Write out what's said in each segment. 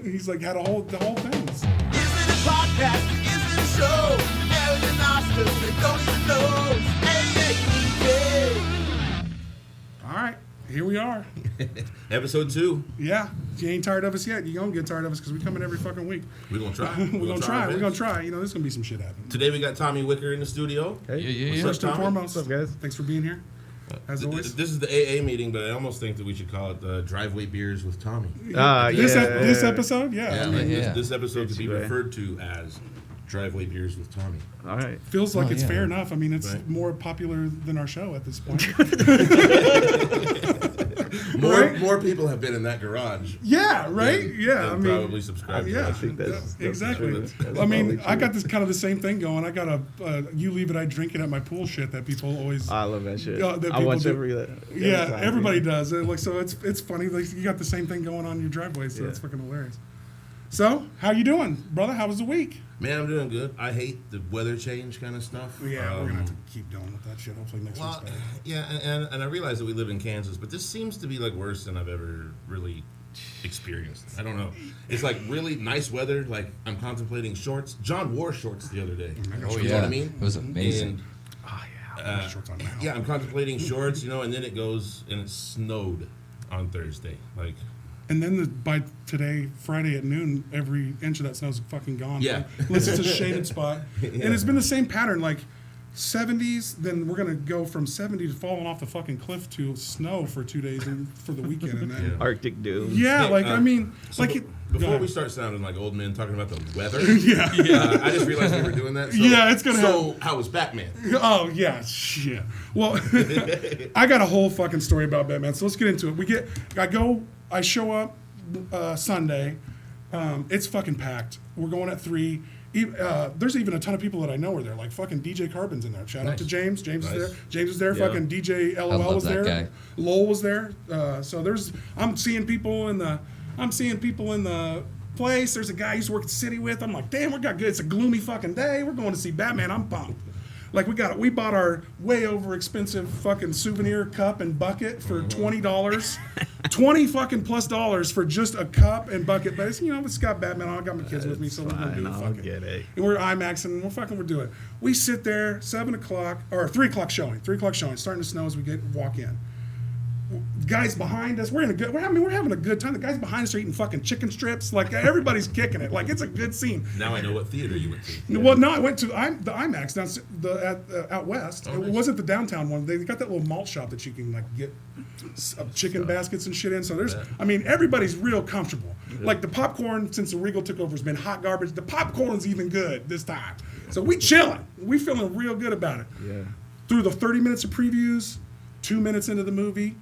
He's like had the whole thing. Is it a podcast? Is it a show? Ellie and Oscar, the ghost of those. Hey. All right, here we are. Episode 2. Yeah, you ain't tired of us yet. You gonna get tired of us because we come in every fucking week. We're gonna try. We're gonna try. We're gonna try. You know, there's gonna be some shit happening. Today we got Tommy Wicker in the studio. Hey. Yeah. First and Tommy? foremost, What's up, guys? Thanks for being here. As always. This is the AA meeting, but I almost think that we should call it Driveway Beers with Tommy. This episode, Yeah, I mean, This episode could be Right. referred to as Driveway Beers with Tommy. All right. feels like it's yeah. fair enough. I mean, it's Right. more popular than our show at this point. More people have been in that garage. Yeah, right. than- yeah, than I mean, probably subscribed. yeah, to I us. think that's exactly. true. That's I mean, probably I got true. this kind of the same thing going. I got a you leave it, I drink it at my pool shit that people always. I love that shit. Yeah, that I people watch do. every Yeah, time, everybody dude. does. Like, so it's funny. Like, you got the same thing going on in your driveway, so Yeah. it's fucking hilarious. So, how you doing, brother? How was the week? Man, I'm doing good. I hate the weather change kind of stuff. Yeah, we're gonna have to keep dealing with that shit. Hopefully next week's Well, better. yeah, and I realize that we live in Kansas, but this seems to be like worse than I've ever really experienced. I don't know. It's like really nice weather. Like I'm contemplating shorts. John wore shorts the other day. Oh, You know yeah. what I mean? It was amazing. And, Oh yeah, I'm shorts on now. yeah, I'm contemplating shorts, and then it goes and it snowed on Thursday. Like, And then by today, Friday at noon, every inch of that snow's fucking gone. Yeah. Unless it's a shaded spot. And it's been the same pattern, like 70s, then we're going to go from 70 to falling off the fucking cliff to snow for 2 days and for the weekend. And then, Arctic doom. yeah, Hey, like, I mean, so like, be- go before ahead. we start sounding like old men talking about the weather, Yeah. I just realized we were doing that. So, Yeah, it's gonna So, how was Batman? Oh yeah, shit. Well, I got a whole fucking story about Batman. So let's get into it. I show up Sunday. It's fucking packed. We're going at 3. There's even a ton of people that I know are there. Like fucking DJ Carbon's in there. Shout out Nice. to James. James Nice. is there. James was there. Yeah. Fucking DJ I LOL love was that there. guy. Lowell was there. So I'm seeing people in the place. There's a guy I used to work at the city with. I'm like, damn, we got good. It's a gloomy fucking day. We're going to see Batman. I'm pumped. Like we bought our way over expensive fucking souvenir cup and bucket for $20, $20 fucking plus dollars for just a cup and bucket. But it's got Batman on. I got my kids with me, so we're gonna do it. I'll Fuck get it. And we're IMAXing. We're doing it. We sit there 7 o'clock or 3 o'clock showing. 3 o'clock showing. Starting to snow as we walk in. Guys behind us, we're having a good time. The guys behind us are eating fucking chicken strips. Like everybody's kicking it. Like it's a good scene. Now I know what theater you went to. Well, no, I went to the IMAX out west. Oh, It nice. wasn't the downtown one. They got that little malt shop that you can like get chicken baskets and shit in. So everybody's real comfortable. Like the popcorn, since the Regal took over, has been hot garbage. The popcorn's even good this time. So we chilling. We feeling real good about it. Yeah. Through the 30 minutes of previews, 2 minutes into the movie,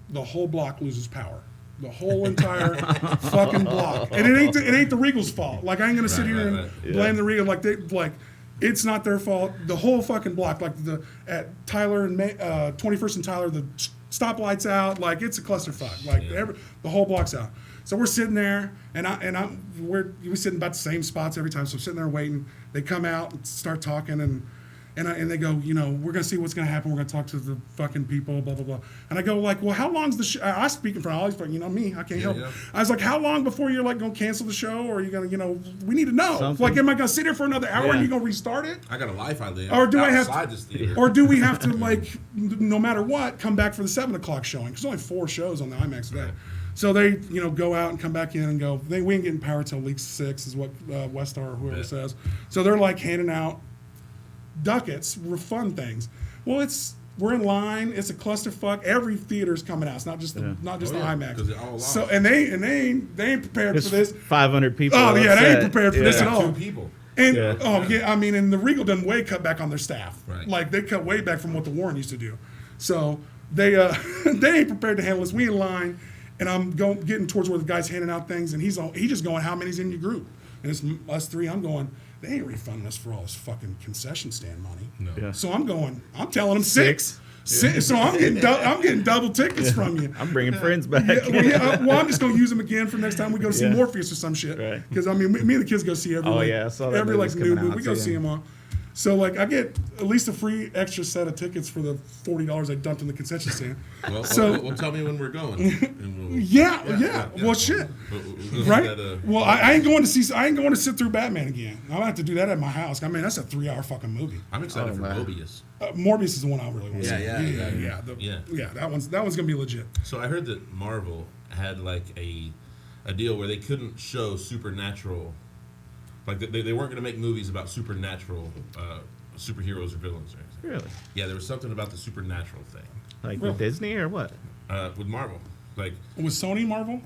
the whole block loses power. The whole entire fucking block, and it ain't the Regal's fault. Like I ain't gonna sit here and blame the Regal. Like it's not their fault. The whole fucking block, like at Tyler and 21st and Tyler, the stoplights out. Like it's a clusterfuck. Like the whole block's out. So we're sitting there, and we're sitting about the same spots every time. So I'm sitting there waiting. They come out and start talking and they go, we're going to see what's going to happen. We're going to talk to the fucking people, blah, blah, blah. And I go like, well, how long's the show? I speak in front of all these fucking, me, I can't help. Yeah. I was like, how long before you're like going to cancel the show? Or are you going to, we need to know. Something. Like, am I going to sit here for another hour and Yeah. you going to restart it? I got a life I live. Or do I have outside to, this theater. or do we have to like, no matter what, come back for the 7 o'clock showing? Because there's only 4 shows on the IMAX today. Right. So they, go out and come back in and go, we ain't getting power till week 6 is what Westar or whoever says. So they're like handing out ducats were fun things. Well, we're in line. It's a clusterfuck. Every theater's coming out. It's not just the Oh, yeah, the 'cause IMAX. they're all So lost. and they ain't prepared There's for this. 500 people. Oh yeah, they ain't upset. prepared for this at Yeah. all. 2 people. And Yeah. I mean, and the Regal done way cut back on their staff. Right. Like they cut way back from what the Warren used to do. So they they ain't prepared to handle this. We in line, and I'm getting towards where the guy's handing out things, and he's just going, how many's in your group? And it's us 3. I'm going, they ain't refunding us for all this fucking concession stand money. No. Yeah. So I'm telling them 6. So I'm getting double tickets from you. I'm bringing friends back. Well, I'm just gonna use them again for next time we go see Yeah. Morpheus or some shit. Right. Because I mean, me and the kids go see every Oh, yeah, I saw that every movie like was new coming movie. out, We go too. see them all. So like I get at least a free extra set of tickets for the $40 I dumped in the concession stand. Well, So- well, tell me when we're going. And we'll, Yeah. Well, shit. We'll Right? that, Well, I ain't going to see. I ain't going to sit through Batman again. I'm gonna have to do that at my house. I mean, that's a 3-hour fucking movie. I'm excited for man. Mobius. Morbius is the one I really want to see. Yeah. Yeah. That one's gonna be legit. So I heard that Marvel had like a deal where they couldn't show supernatural, like they weren't going to make movies about supernatural superheroes or villains or anything. Really? Yeah, there was something about the supernatural thing Like with Disney or what? with Marvel. Like, With Sony Marvel,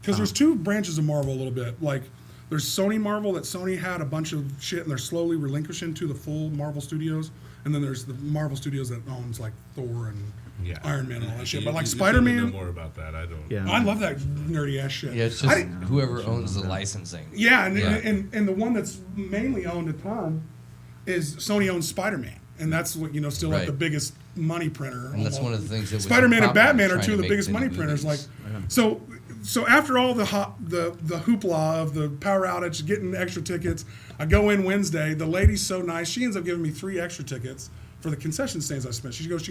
because there's two branches of Marvel a little bit. Like there's Sony Marvel that Sony had a bunch of shit and they're slowly relinquishing to the full Marvel Studios, and then there's the Marvel Studios that owns like Thor and yeah, Iron Man and all that shit. You- But like you seem to Spider-Man, know more about that. I don't. Yeah. I love that nerdy ass shit. Yeah, it's just I- whoever owns the licensing. Yeah, and, Yeah. And the one that's mainly owned a ton is Sony owns Spider-Man, and that's what still like Right. the biggest money printer. And that's one of the things that was Spider-Man and popular Batman are trying two to of the make biggest the money new printers. Like, movies. so after all the hoopla of the power outage, getting extra tickets, I go in Wednesday. The lady's so nice. She ends up giving me 3 extra tickets for the concession stands I spent. She goes,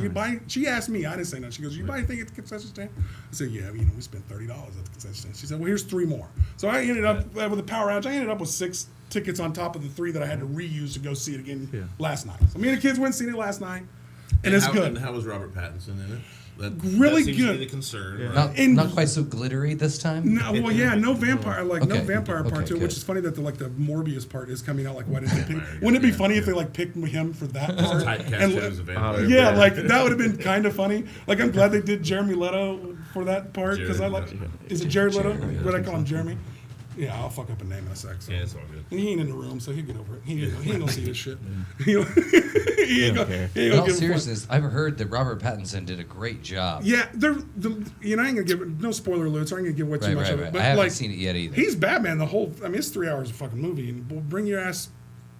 she asked me, I didn't say nothing. She goes, you buy anything at the concession stand? I said, yeah, we spent $30 at the concession stand. She said, well, here's 3 more. So I ended up with the power outage. I ended up with 6 tickets on top of the 3 that I had to reuse to go see it again last night. So me and the kids went and seen it last night, and it's good. And how was Robert Pattinson in it? That Really seems good. To be the concern. Yeah. Right? Not quite so glittery this time. No, well, yeah, no vampire, no Okay. vampire part Okay, to it, which good. is funny that the Morbius part is coming out. Like, why didn't they pick? Vampire, Wouldn't it be yeah, funny if yeah. they like picked him for that part? Typecast And- him as a vampire. yeah, like that would have been kind of funny. Like, I'm glad they did Jeremy Leto for that part because I like. Jared Leto. Is it Jared Leto? Jared, yeah. What I call him, Jeremy? Yeah, I'll fuck up a name in a sec. So. Yeah, it's all good. And he ain't in the room, so he'll get over it. He ain't gonna see this shit. he ain't gonna care. he ain't In gonna all give a fuck. seriousness, I've heard that Robert Pattinson did a great job. Yeah, I ain't gonna give no spoiler alerts. I ain't gonna give away too Right, much right, of it. right. But I haven't like, seen it yet either. he's Batman the whole. I mean, it's 3 hours of fucking movie, and bring your ass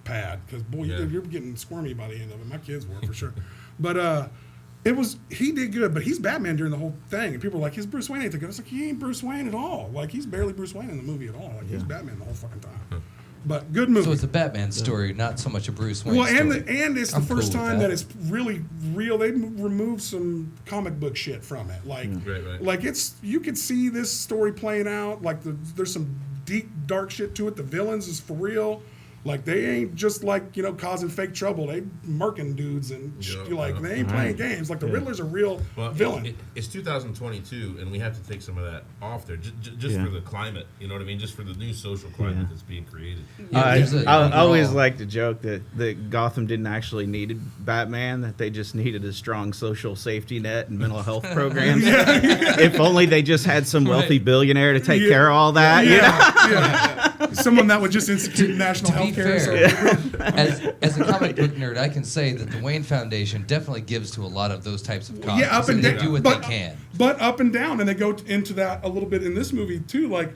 pad because boy, Yeah. you're getting squirmy by the end of it. My kids were for sure, but he did good. But he's Batman during the whole thing, and people were like, "He's Bruce Wayne." Ain't they good? It's like he ain't Bruce Wayne at all. Like he's barely Bruce Wayne in the movie at all. Like he's Batman the whole fucking time. But good movie. So it's a Batman story, not so much a Bruce Wayne Well, story. and it's the I'm first cool with time that. that it's really real. They removed some comic book shit from it, like Right. like it's you could see this story playing out. Like there's some deep dark shit to it. The villains is for real. Like they ain't just like causing fake trouble. They murking dudes and they ain't playing games. Like the Riddler's a real villain. It's 2022, and we have to take some of that off there, just for the climate. You know what I mean? Just for the new social climate that's being created. Yeah, there's a- I always overall- like to joke that Gotham didn't actually need Batman, that they just needed a strong social safety net and mental health programs. If only they just had some wealthy billionaire to take care of all that. Yeah. Someone that would just institute national To be health care. fair, as a comic book nerd, I can say that the Wayne Foundation definitely gives to a lot of those types of causes. Yeah, up and they down. do what but, they can. But up and down, and they go into that a little bit in this movie too. Like,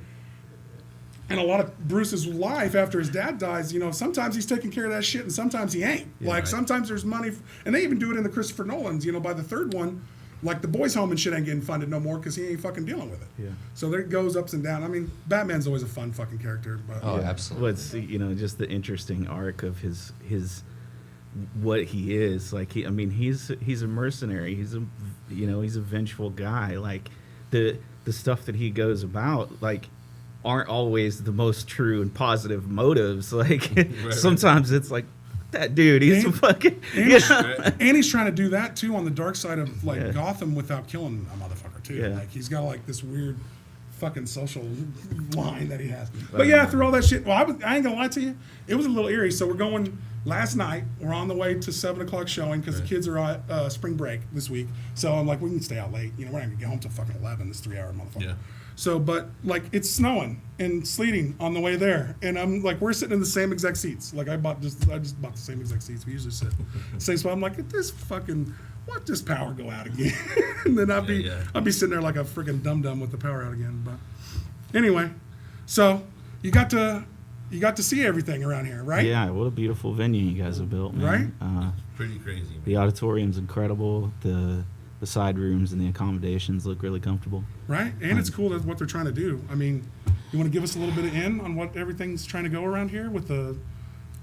and a lot of Bruce's life after his dad dies, sometimes he's taking care of that shit, and sometimes he ain't. right. Sometimes there's money, and they even do it in the Christopher Nolans. By the third one, like the boys' home and shit ain't getting funded no more because he ain't fucking dealing with it. Yeah. So there goes ups and downs. I mean, Batman's always a fun fucking character, but Oh, absolutely. What's just the interesting arc of his what he is like. He's a mercenary. He's a vengeful guy. Like the stuff that he goes about aren't always the most true and positive motives. Like sometimes it's like that dude. He's a fucking and he's trying to do that too on the dark side of Gotham without killing a motherfucker too. Yeah. Like he's got like this weird fucking social line that he has. But yeah, through all that shit, I ain't gonna lie to you, it was a little eerie. So we're going last night. We're on the way to 7:00 showing because the kids are on spring break this week. So I'm like, we can stay out late. We're not gonna get home till fucking 11. This 3 hour motherfucker. Yeah. So, but like it's snowing and sleeting on the way there, and I'm like, we're sitting in the same exact seats. Like I just bought the same exact seats. We usually sit same spot. I'm like, let this power go out again, and then I'll be sitting there like a freaking dum dum with the power out again. But anyway, so you got to see everything around here, right? Yeah, what a beautiful venue you guys have built, man. Right? Pretty crazy. Man. The auditorium's incredible. The side rooms and the accommodations look really comfortable. Right, and it's cool that what they're trying to do. I mean, you want to give us a little bit of in on what everything's trying to go around here with the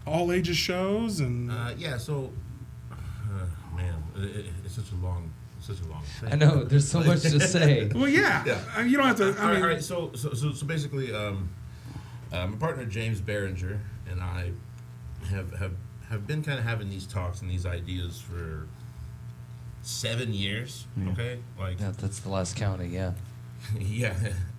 all ages shows and Yeah. So, man, it's such a long thing. I know there's so much to say. well, yeah. Yeah. You don't have to. I mean, all right. So basically, my partner James Behringer and I have been kind of having these talks and these ideas for 7 years. Okay, like Yeah, that's the last counting. Yeah. yeah,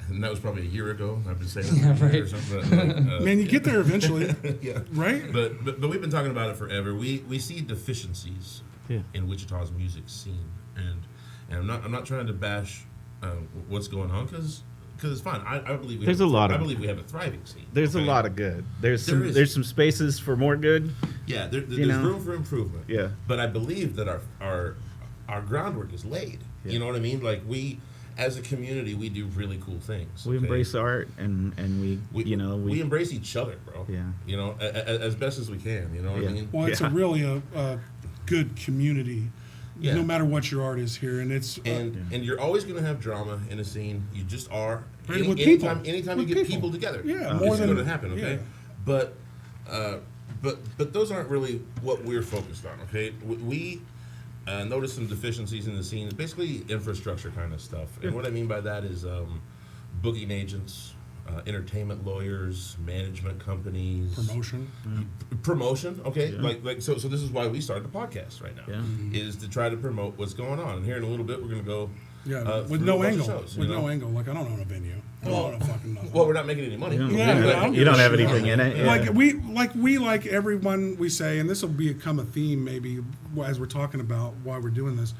and that was probably a year ago. I've been saying Yeah, it for a year right. or something. Like, man, you get there eventually, yeah. right? But we've been talking about it forever. We see deficiencies Yeah. in Wichita's music scene, and I'm not trying to bash what's going on because it's fine. I believe There's a lot I of- believe we have a thriving scene. There's a okay? lot of good. There is. There's some spaces for more good. Yeah, there's know? room for improvement. Yeah. But I believe that our groundwork is laid. Yeah. You know what I mean? Like we, as a community, we do really cool things. We okay? embrace art and we we embrace each other, bro. Yeah. You know, as best as we can. You know what Yeah. I mean? Well, it's Yeah. really a good community, Yeah. no matter what your art is here, and it's And you're always going to have drama in a scene. You just are. Right, with people. Anytime With you get people. people together, Yeah, it's more than- going to happen. Okay, yeah. but those aren't really what we're focused on. Okay, we noticed some deficiencies in the scene. Basically, infrastructure kind of stuff. And what I mean by that is booking agents, entertainment lawyers, management companies, promotion. Okay, like so this is why we started the podcast right now. Yeah. Is to try to promote what's going on. And here in a little bit, we're going to go. with through no a bunch of angle. shows, With you know? no angle. Like I don't own a venue. I don't own a fucking nothing. Well, we're not making any money. You don't, Yeah, you I don't- don't you give don't a have shit. anything in it. Yeah. Like everyone we say, and this will become a theme maybe as we're talking about why we're doing this,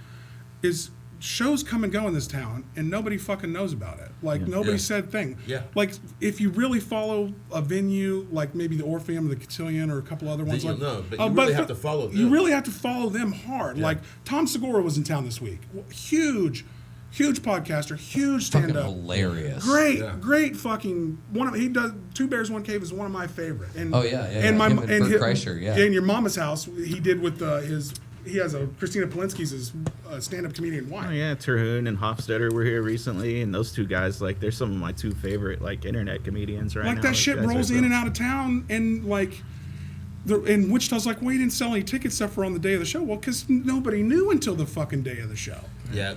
is shows come and go in this town and nobody fucking knows about it. Like nobody Yeah. said thing. Yeah. Like if you really follow a venue like maybe the Orpheum, the Cotillion, or a couple other ones, you'll like know, but you really have to follow You them. really have to follow them hard. Yeah. Like Tom Segura was in town this week. Huge podcaster, huge Fucking stand up. hilarious. Great fucking one of he does Two Bears One Cave is one of my favorite. And Oh, yeah. and my Him and Bert his- Kreischer, yeah. in your mama's house he did with he has a Christina Polinsky's his stand up comedian wife. Oh yeah, Terhune and Hofstetter were here recently, and those two guys, like, they're some of my two favorite like internet comedians right now. Like that shit guys are rolls so- in and out of town, and like, and Wichita's like, well, you didn't sell any tickets except for on the day of the show. Well, because nobody knew until the fucking day of the show. Yeah.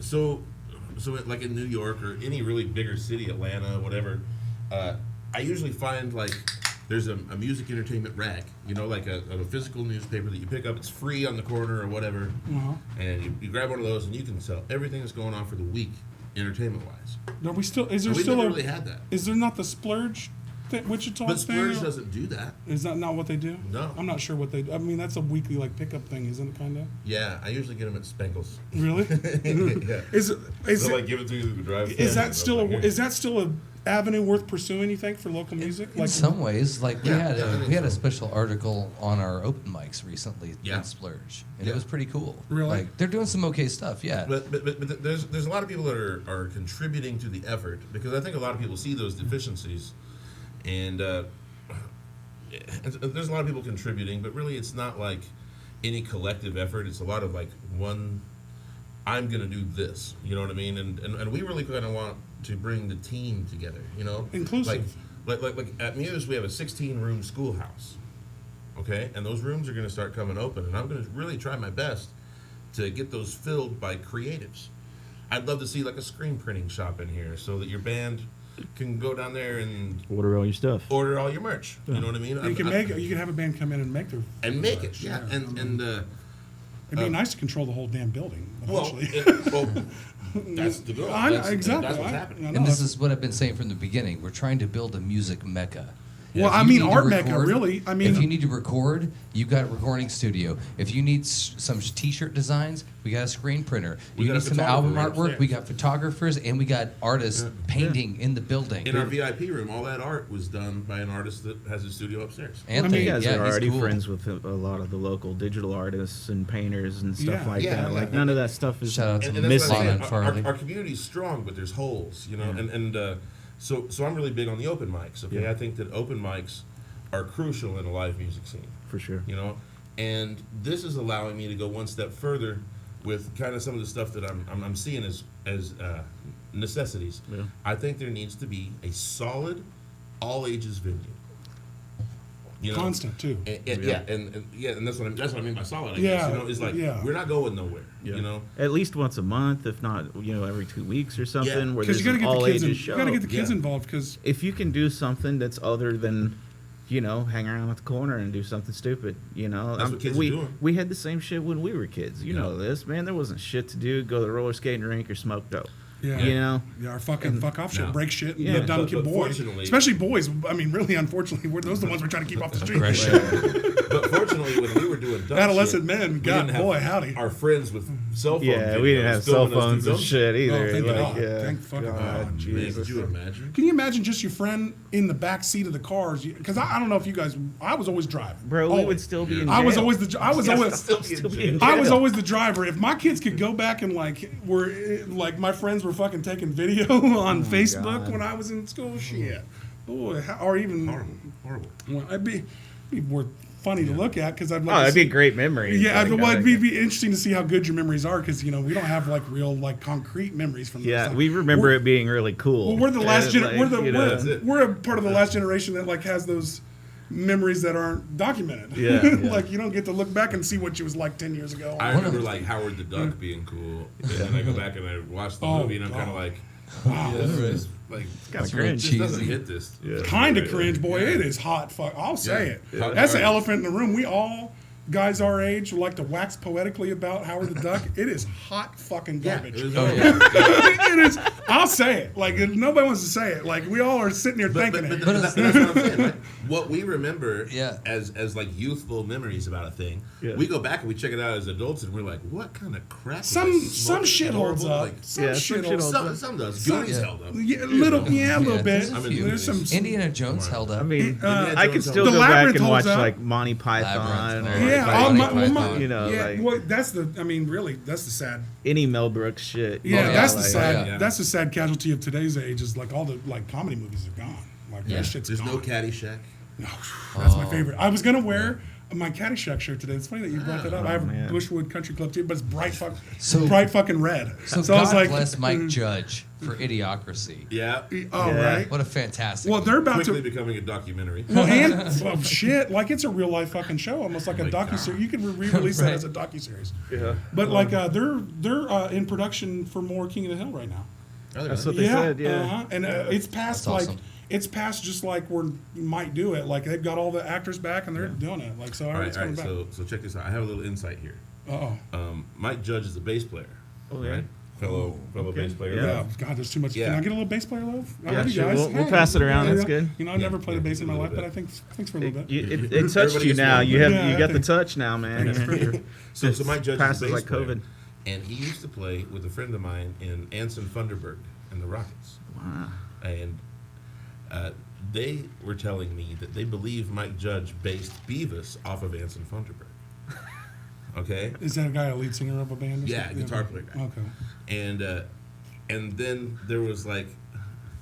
So like in New York or any really bigger city, Atlanta, whatever, I usually find like there's a music entertainment rack, you know, like a physical newspaper that you pick up. It's free on the corner or whatever, and you grab one of those and you can sell everything that's going on for the week, entertainment wise. Are we still? Is there We still never a? really had that. Is there not the Splurge? Wichita But thing? Splurge doesn't do that. Is that not what they do? No. I'm not sure what they do. I mean, that's a weekly like pickup thing, isn't it? Kind of. Yeah, I usually get them at Spangles. Really? Yeah. Is They'll like give it to you through the drive. is that still a avenue worth pursuing? You think for local music? In some ways, like we Yeah, had I think we had a so. special article on our open mics recently Yeah. in Splurge, and Yeah. it was pretty cool. Really? Like they're doing some okay stuff. Yeah. But there's a lot of people that are contributing to the effort because I think a lot of people see those deficiencies, and there's a lot of people contributing, but really it's not like any collective effort. It's a lot of like one. I'm gonna do this. You know what I mean? And we really kind of want to bring the team together. You know, Inclusive. Like at Muse, we have a 16-room schoolhouse. Okay, and those rooms are gonna start coming open, and I'm gonna really try my best to get those filled by creatives. I'd love to see like a screen printing shop in here so that your band can go down there and Order all your stuff. order all your merch. You know what I mean? You can make it. You can have a band come in and make their. and make it. Yeah, and It'd be nice to control the whole damn building. well, Eventually. that's the goal. I know, That's, exactly. That's what's I happening. know. And this is what I've been saying from the beginning. We're trying to build a music mecca. Well, If I you mean, need to art mecca, record- really. I if you mean, need to record, you've got a recording studio. If you need some T-shirt designs, we got a screen printer. We You got a need some album photographer artwork, upstairs. we got photographers, and we got artists painting in the building. In our VIP room, all that art was done by an artist that has a studio upstairs. Anthony, You guys yeah, are he's already cool. friends with a lot of the local digital artists and painters and stuff Yeah. like Yeah, that. yeah. Like none of that stuff is Shout out to And that's missing. what I'm Lana saying. and Farley. Our community's strong, but there's holes, you know. Yeah. So I'm really big on the open mics. Okay, Yeah. I think that open mics are crucial in a live music scene. For sure. You know, and this is allowing me to go one step further with kind of some of the stuff that I'm seeing as necessities. Yeah. I think there needs to be a solid all ages venue. You know? Constant too. And that's what I mean by solid. I Yeah, guess. You know, it's like we're not going nowhere. Yeah. You know, at least once a month, if not, every 2 weeks or something. Yeah. Where Because there's you gotta an get the all kids. ages You show. gotta get the kids involved. Because If you can do something that's other than, hang around at the corner and do something stupid, That's what kids are doing. We had the same shit when we were kids. You know this, man. There wasn't shit to do. Go to the roller skating rink or smoke dope. yeah, our fucking fuck off shit, no. break shit, Yeah. dumb But kid boys, fortunately- especially boys. I mean, really, unfortunately, those are the ones we're trying to keep off the street. But fortunately, when we were doing dumb Adolescent shit, men, we God, didn't have boy, howdy. Our friends with cell phones. Yeah, we didn't have cell phones and shit either. Oh, thank like, God. yeah, Thank fucking God. Man, Jesus. could you imagine? Can you imagine just your friend in the back seat of the cars? Because I don't know if you guys. I was always driving. Bro, we Always. would still be in jail. I was always the. I was always. Still be in I was jail. always the driver. If my kids could go back and my friends were fucking taking video on Facebook God. when I was in school, shit, boy, or even Horrible. well, it'd be more funny to look at because I'd like. Oh, to that'd be see- a great memory. Yeah, Like, well, it'd be interesting to see how good your memories are because we don't have real concrete memories from. Yeah, those. we remember We're- it being really cool. Well, we're the last And, we're a part of the last generation that has those memories that aren't documented. Yeah, yeah. Like you don't get to look back and see what you was like 10 years ago. I remember Howard the Duck being cool, and then I go back and I watch the Oh, movie, and I'm kind of God. like, Wow. this like kinda real cringe. this doesn't cheesy. hit this. Yeah. Kind of cringe, boy. Yeah. It is hot. Fuck. I'll say Yeah. it. Yeah. That's the Yeah. elephant in the room. We all, guys our age, like to wax poetically about Howard the Duck. It is hot fucking Yeah, garbage. it was It is. I'll say it. Like if nobody wants to say it. Like we all are sitting here But thinking it. that's what I'm saying. Like, what we remember Yeah. as like youthful memories about a thing, Yeah. we go back and we check it out as adults, and we're like, what kind of crap? was I Some smoking? shit holds Horrible? up. Like, Some Yeah, shit some shit holds holds up. up. some does. Some- Goonies yeah. held up. Yeah, a little bit. Yeah, There's there's a few. There's some. Indiana Jones held up. I mean, Indiana I could Jones still The go back Labyrinth and watch holds up. like Monty Python Labyrinth. or Yeah, like, all Monty my, Python. you know, yeah. like Well, that's the. I mean, really, that's the sad. any Mel Brooks shit. Yeah, yeah, that's the like- sad. yeah. That's the sad casualty of today's age. Is like all the comedy movies are gone. Like Yeah. that shit's There's gone. no Caddyshack. No, that's my favorite. I was gonna wear my Caddyshack shirt today. It's funny that you brought that up. I have a man. Bushwood Country Club too, but it's bright So- bright fucking red. So I was God like, bless Mike Judge for Idiocracy. Yeah. oh Yeah. right. What a fantastic. Well, they're about Quickly to. becoming a documentary. Well, and well, shit, like it's a real life fucking show, almost like a my docu God. series. You could re-release that Right. as a docu series. Yeah. But like they're in production for more King of the Hill right now. That's what they said. Yeah. And it's past That's like awesome. it's past just like we might do it. Like they've got all the actors back and they're doing it. Like so, All right, it's all coming right. back. So check this out. I have a little insight here. Oh Mike Judge is a bass player. Oh, yeah. Right? Fellow okay. bass player. Yeah. yeah, God, there's too much. Yeah. Can I get a little bass player love? I Yeah, love you sure. guys. We'll pass it around. That's good. You know, I've never played a bass in my a life, little but I think thanks for a little bit. It touched Everybody you gets now. one. You have Yeah, you I got the think- touch now, man. So Mike Judge passes is a bass like player, COVID. and he used to play with a friend of mine in Anson Funderburg and the Rockets. Wow. And they were telling me that they believe Mike Judge based Beavis off of Anson Funderburg. Okay. Is that a guy, a lead singer of a band? Or Yeah, something? guitar player guy. Okay. And then there was like,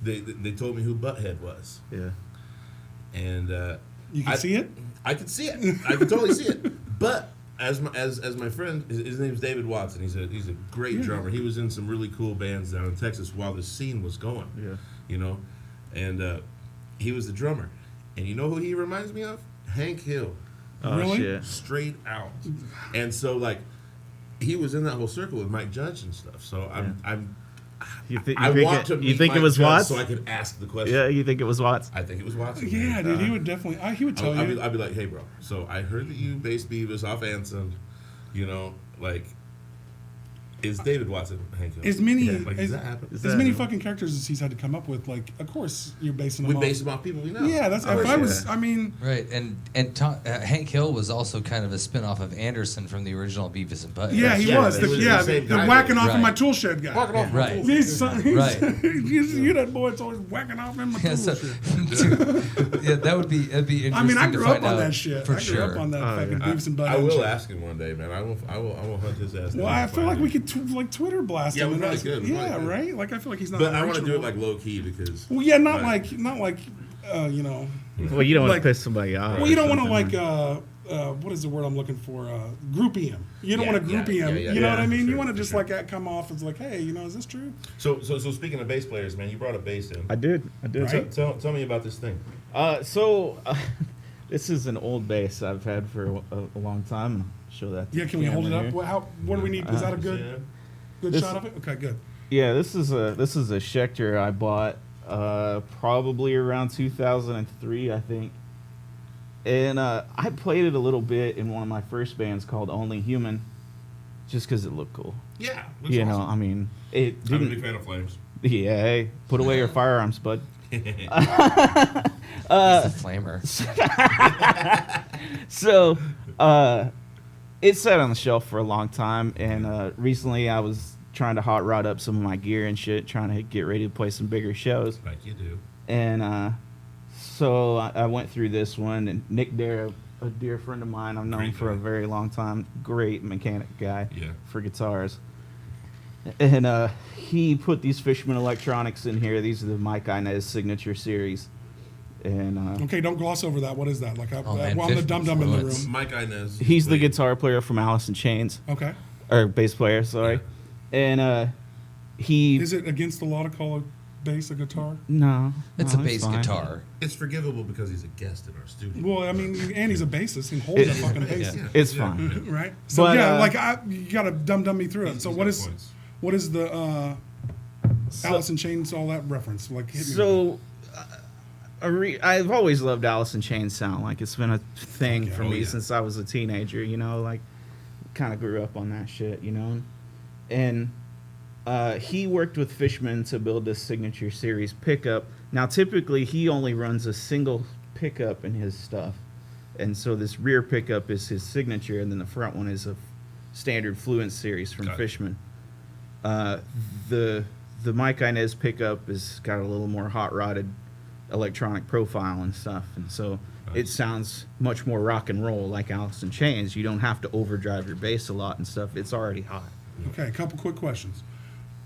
they told me who Butthead was, Yeah. and You can see it. I could see it. I could totally see it. But as my friend, his name's David Watson. He's a great drummer. He was in some really cool bands down in Texas while this scene was going. Yeah. You know, and he was the drummer. And you know who he reminds me of? Hank Hill, Oh Really? shit. straight out. And so like, he was in that whole circle with Mike Judge and stuff. So You, I want to. you meet think Mike it was Judge Watts? so I could ask the question. Yeah, you think it was Watts? I think it was Watson. Yeah, dude, he would definitely. He would tell you. I'd be like, hey, bro. So I heard that you based Beavis off Anson. You know, like, is David Watson Hank Hill? As many, Yeah, like, as, does that happen? Is as that- many fucking characters as he's had to come up with, like, of course you're basing them We off. base him off people we know. Yeah, that's. Of If course, I yeah. was, I mean, Right, and Hank Hill was also kind of a spin-off of Anderson from the original Beavis and Butthead. yeah, he Yeah, was. he was the The same the guy. whacking off in Right. my tool shed guy. Walking off my Right. tool. He's Right. you that boy that's always whacking off in my Yeah, tool so, shed. yeah, that'd be interesting. I mean, I to grew up find on out that shit. for I grew sure. up on that Oh, fucking yeah. Beavis and Butthead. I will shit. ask him one day, man. I will hunt his ass. Well, down I and feel find like him. we could like Twitter blast Yeah, him. we and probably ask- could, we Yeah, probably could. right. Like I feel like he's not. But I want to do it unreachable. like low key because. Well, yeah, not Right. like you know. Well, you don't want Like- to piss somebody off. Well, you don't want to want like what is the word I'm looking for? Groupie him. You don't Yeah, want to groupie yeah, him. yeah, you know yeah, what I for mean? sure, You want to for just sure. like come off as like, hey, you know, is this true? So speaking of bass players, man, you brought a bass in. I did. Right. Tell me about this thing. So This is an old bass I've had for a long time. I'll show that. To Yeah, the can we hold it camera up? here. What do we need? Is that a Yeah. good This- shot of it? Okay, good. Yeah, this is a Schecter I bought probably around 2003, I think. And I played it a little bit in one of my first bands called Only Human, just because it looked cool. Yeah. Looks You know, awesome. I mean, it I'm a big didn't. fan of Flames. Yeah, hey, put away your firearms, bud. He's the flamer. So, it sat on the shelf for a long time, and recently I was trying to hot rod up some of my gear and shit, trying to get ready to play some bigger shows. Like you do. And so I went through this one, and Nick Dare, a dear friend of mine, I've known Great for a guy. very long time, great mechanic guy Yeah. for guitars. And he put these Fishman Electronics in here. These are the Mike Inez signature series. And Okay, don't gloss over that. What is that? Like, Oh, man, well, I'm the Fishman's dum-dum in the influence. room. Mike Inez. he's the played- guitar player from Alice in Chains, Okay. or bass player, sorry. And he Is it against the law to call a bass a guitar? no, It's no, a bass fine. guitar. It's forgivable because he's a guest in our studio. Well, I mean, and he's a bassist. He holds a fucking bass. Yeah. It's fine. Right? So, But, yeah, like, you got to dum-dum me through it. So, He's what got is points. the Alice in Chains, all that reference? Like, hit me with it. So, I've always loved Alice in Chains sound. Like, it's been a thing for Oh, me yeah. since I was a teenager, you know, like, kind of grew up on that shit, you know. And he worked with Fishman to build this signature series pickup. Now, typically, he only runs a single pickup in his stuff. And so this rear pickup is his signature, and then the front one is a standard Fluence series from Got it. Fishman. The Mike Inez pickup has got a little more hot rodded electronic profile and stuff, and so it Nice. sounds much more rock and roll like Alice in Chains. You don't have to overdrive your bass a lot and stuff. It's already hot. Okay, a couple quick questions.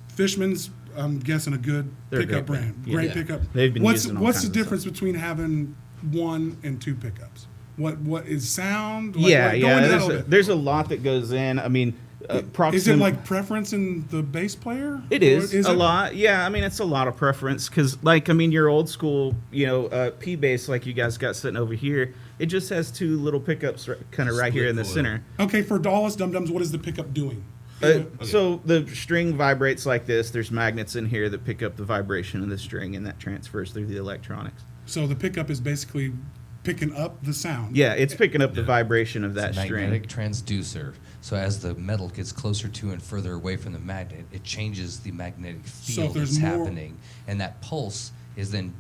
Fishman's, I'm guessing, a good They're a pickup great brand. brand. Yeah. Great Yeah. pickup. They've been what's using all what's kinds the of difference between having one and two pickups? What is sound? Like, Yeah, like, go yeah. into that a There's little a, bit. there's a lot that goes in. I mean, Is it like preference in the bass player? It Or is, a lot. Yeah, I mean, it's a lot of preference because, like, I mean, your old school, you know, P bass like you guys got sitting over here, it just has two little pickups kind of right here in the Split center. Okay, for Dallas Dum Dums, what is the pickup doing? So the string vibrates like this. There's magnets in here that pick up the vibration of the string, and that transfers through the electronics. So the pickup is basically picking up the sound. Yeah, it's picking up the vibration of that It's a string. magnetic transducer. So as the metal gets closer to and further away from the magnet, it changes the magnetic So if field there's that's more- happening, and that pulse is then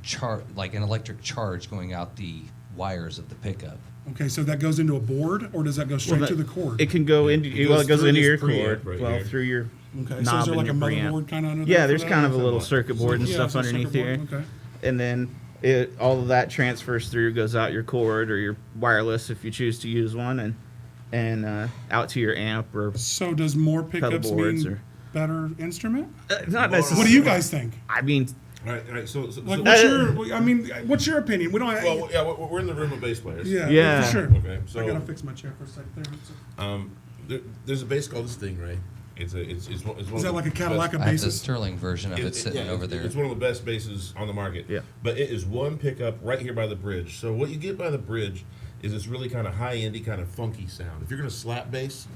like an electric charge going out the wires of the pickup. Okay, so that goes into a board, or does that go straight Well, to the cord? It can go into It well, goes it goes through into this your preamp cord, right well, here. through your Okay, so knob is there like a and your preamp. motherboard kind of under Yeah, there? there's for kind that? of a little circuit board and Yeah, stuff so circuit underneath here, board, okay. and then all of that transfers through, goes out your cord or your wireless if you choose to use one, and out to your amp or So does more pickups boards mean or- better instrument? not What necessarily. What do you guys think? I mean, All right. So Like, so what's your opinion? We don't. well, yeah, we're in the room of bass players. yeah, Yeah. for sure. Okay. So I gotta fix my chair for a second there. there's a bass called the Stingray. It's one Is of that the like a Cadillac best- of I have the basses? Sterling version of it sitting yeah, over there. It's one of the best basses on the market. Yeah. But it is one pickup right here by the bridge. So what you get by the bridge is this really kind of high-endy, kind of funky sound. If you're going to slap bass,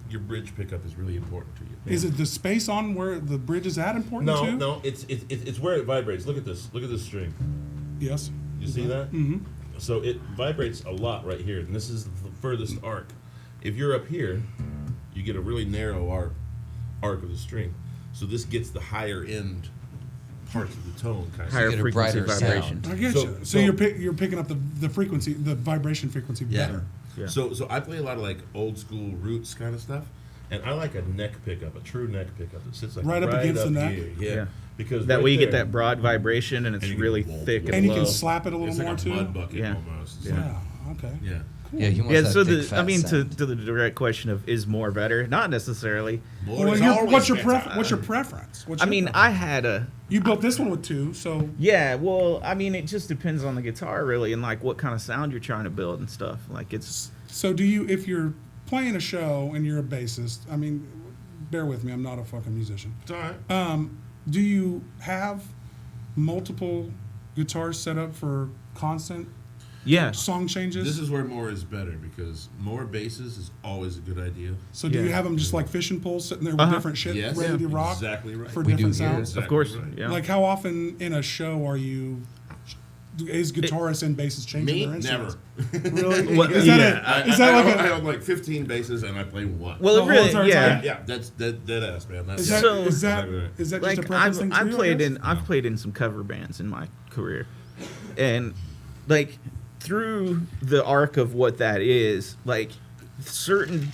your bridge pickup is really important to you. Is it the space on where the bridge is at important No, too? no, it's where it vibrates. Look at this. Look at this string. Yes. You see that? Mm-hmm. So it vibrates a lot right here, and this is the furthest arc. If you're up here, you get a really narrow arc of the string. So this gets the higher end parts of the tone kind of. higher get a frequency brighter vibration. sound. I get So- you. So so- you're picking up the frequency, the vibration frequency Yeah. better. Yeah. So I play a lot of like old school roots kind of stuff, and I like a neck pickup, a true neck pickup that sits like Right up against the neck? here. Yeah. Yeah. Because That right way you get there, that broad vibration and it's And you really can- thick and, And you low. can slap it a little It's more like a too. mud bucket Yeah. almost. Yeah. Okay. Yeah. Yeah, he wants Yeah, that so big, fat to sound. the direct question of is more better? Not necessarily. More Well, is your- always what's your better. what's your preference? What's I your mean, preference? I had a You built this one with two, so yeah. Well, I mean, it just depends on the guitar really, and like what kind of sound you're trying to build and stuff. Like it's do you, if you're playing a show and you're a bassist, I mean, bear with me, I'm not a fucking musician. It's all right. Do you have multiple guitars set up for constant Yeah. song changes. This is where more is better because more basses is always a good idea. So do you Yeah. have them just like fishing poles sitting there with different shit Yes, ready to rock exactly right. for We do different here. sounds? Exactly Of course. right. Yeah. Like how often in a show are you? Is guitarists and basses changing Me, their never. instruments? Really? Well, is that yeah. is that like I a? have like 15 basses and I play one. well, The it whole really, entire yeah. time? Yeah, that's dead ass, man. That's Is that, So- is that Exactly right. is that just a Like preference thing I've too, I played guess? in I've played in some cover bands in my career, and like through the arc of what that is, like certain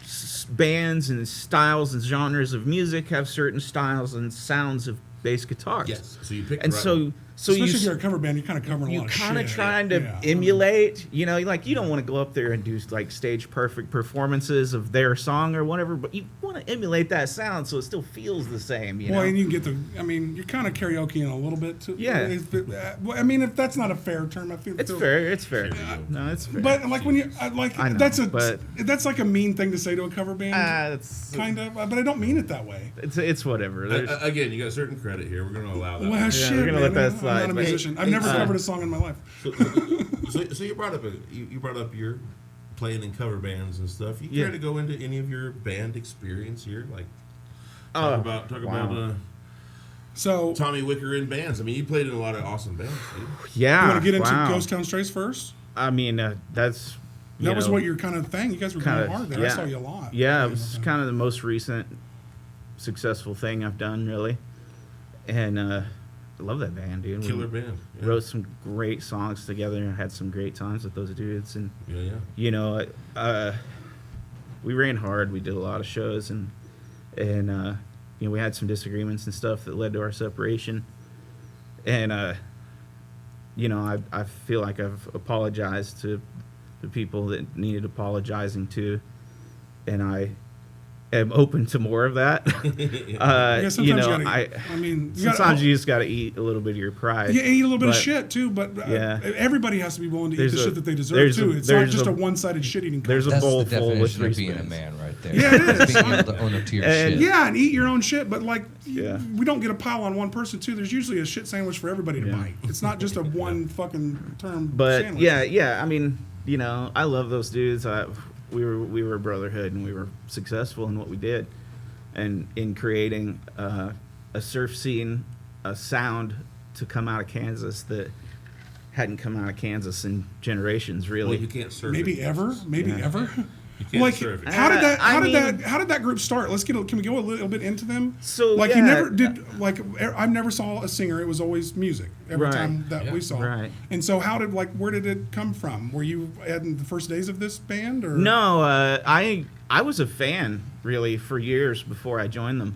bands and styles and genres of music have certain styles and sounds of bass guitars. Yes. So you pick the And right so one. Especially if you you're a cover band, you're kind of covering a you lot of shit. kind of trying to Yeah. emulate, you know, like you don't want to go up there and do like stage perfect performances of their song or whatever, but you want to emulate that sound so it still feels the same, you Well, know. and you can get the. I mean, you're kind of karaokeing a little bit too. Yeah. Well, I mean, if that's not a fair term, I feel It's fair. It's fair. Yeah. No, it's fair. But like when you like I know, that's but- like a mean thing to say to a cover band, it's kind of. But I don't mean it that way. it's whatever. There's- Again, you got certain credit here. We're going to allow that. Well, one. shit, we're gonna man. let that I'm slide, not a but- musician. I've never covered a song in my life. So you brought up you brought up your playing in cover bands and stuff. You Yeah. care to go into any of your band experience here? Like Oh, talk wow. about So Tommy Wicker in bands. I mean, you played in a lot of awesome bands. Dude. yeah. you want to get into wow. Ghost Town Strays first? I mean, that's That was know, what your kind of thing. You guys were going kinda- hard there. I saw you a lot. Yeah, it was kind of the most recent successful thing I've done, really. And I love that band, dude. We Killer band. Yeah. Wrote some great songs together and had some great times with those dudes. And Yeah. you know, we ran hard. We did a lot of shows, and you know, we had some disagreements and stuff that led to our separation. And you know, I feel like I've apologized to the people that needed apologizing to, and I am open to more of that. Yeah, sometimes you know, you gotta, I mean, you sometimes gotta, you just got to eat a little bit of your pride. you eat a little bit of but- shit too, but Yeah. everybody has to be willing to eat There's the a- shit that they deserve there's too. a- It's not there's just a- a one-sided shit eating there's a contest. That's bowl the full with definition of three being a spoons. man, right there. Yeah, it is. Being able to own up to your And- shit. Yeah, and eat your own shit, but like Yeah. we don't get a pile on one person too. There's usually a shit sandwich for everybody to Yeah. bite. It's not just a one fucking term But sandwich. yeah. I mean, you know, I love those dudes. We were a brotherhood, and we were successful in what we did, and in creating a surf scene, a sound to come out of Kansas that hadn't come out of Kansas in generations, really. Well, you can't surf. Maybe it. ever, maybe Yeah. ever. You can't Like, surf it. how did that? I How mean- did that group start? Can we go a little bit into them? So, like, you yeah. never did. Like, I never saw a singer. It was always music every Right. time that Yeah. we saw. Right. And so, where did it come from? Were you in the first days of this band, or No, I was a fan really for years before I joined them.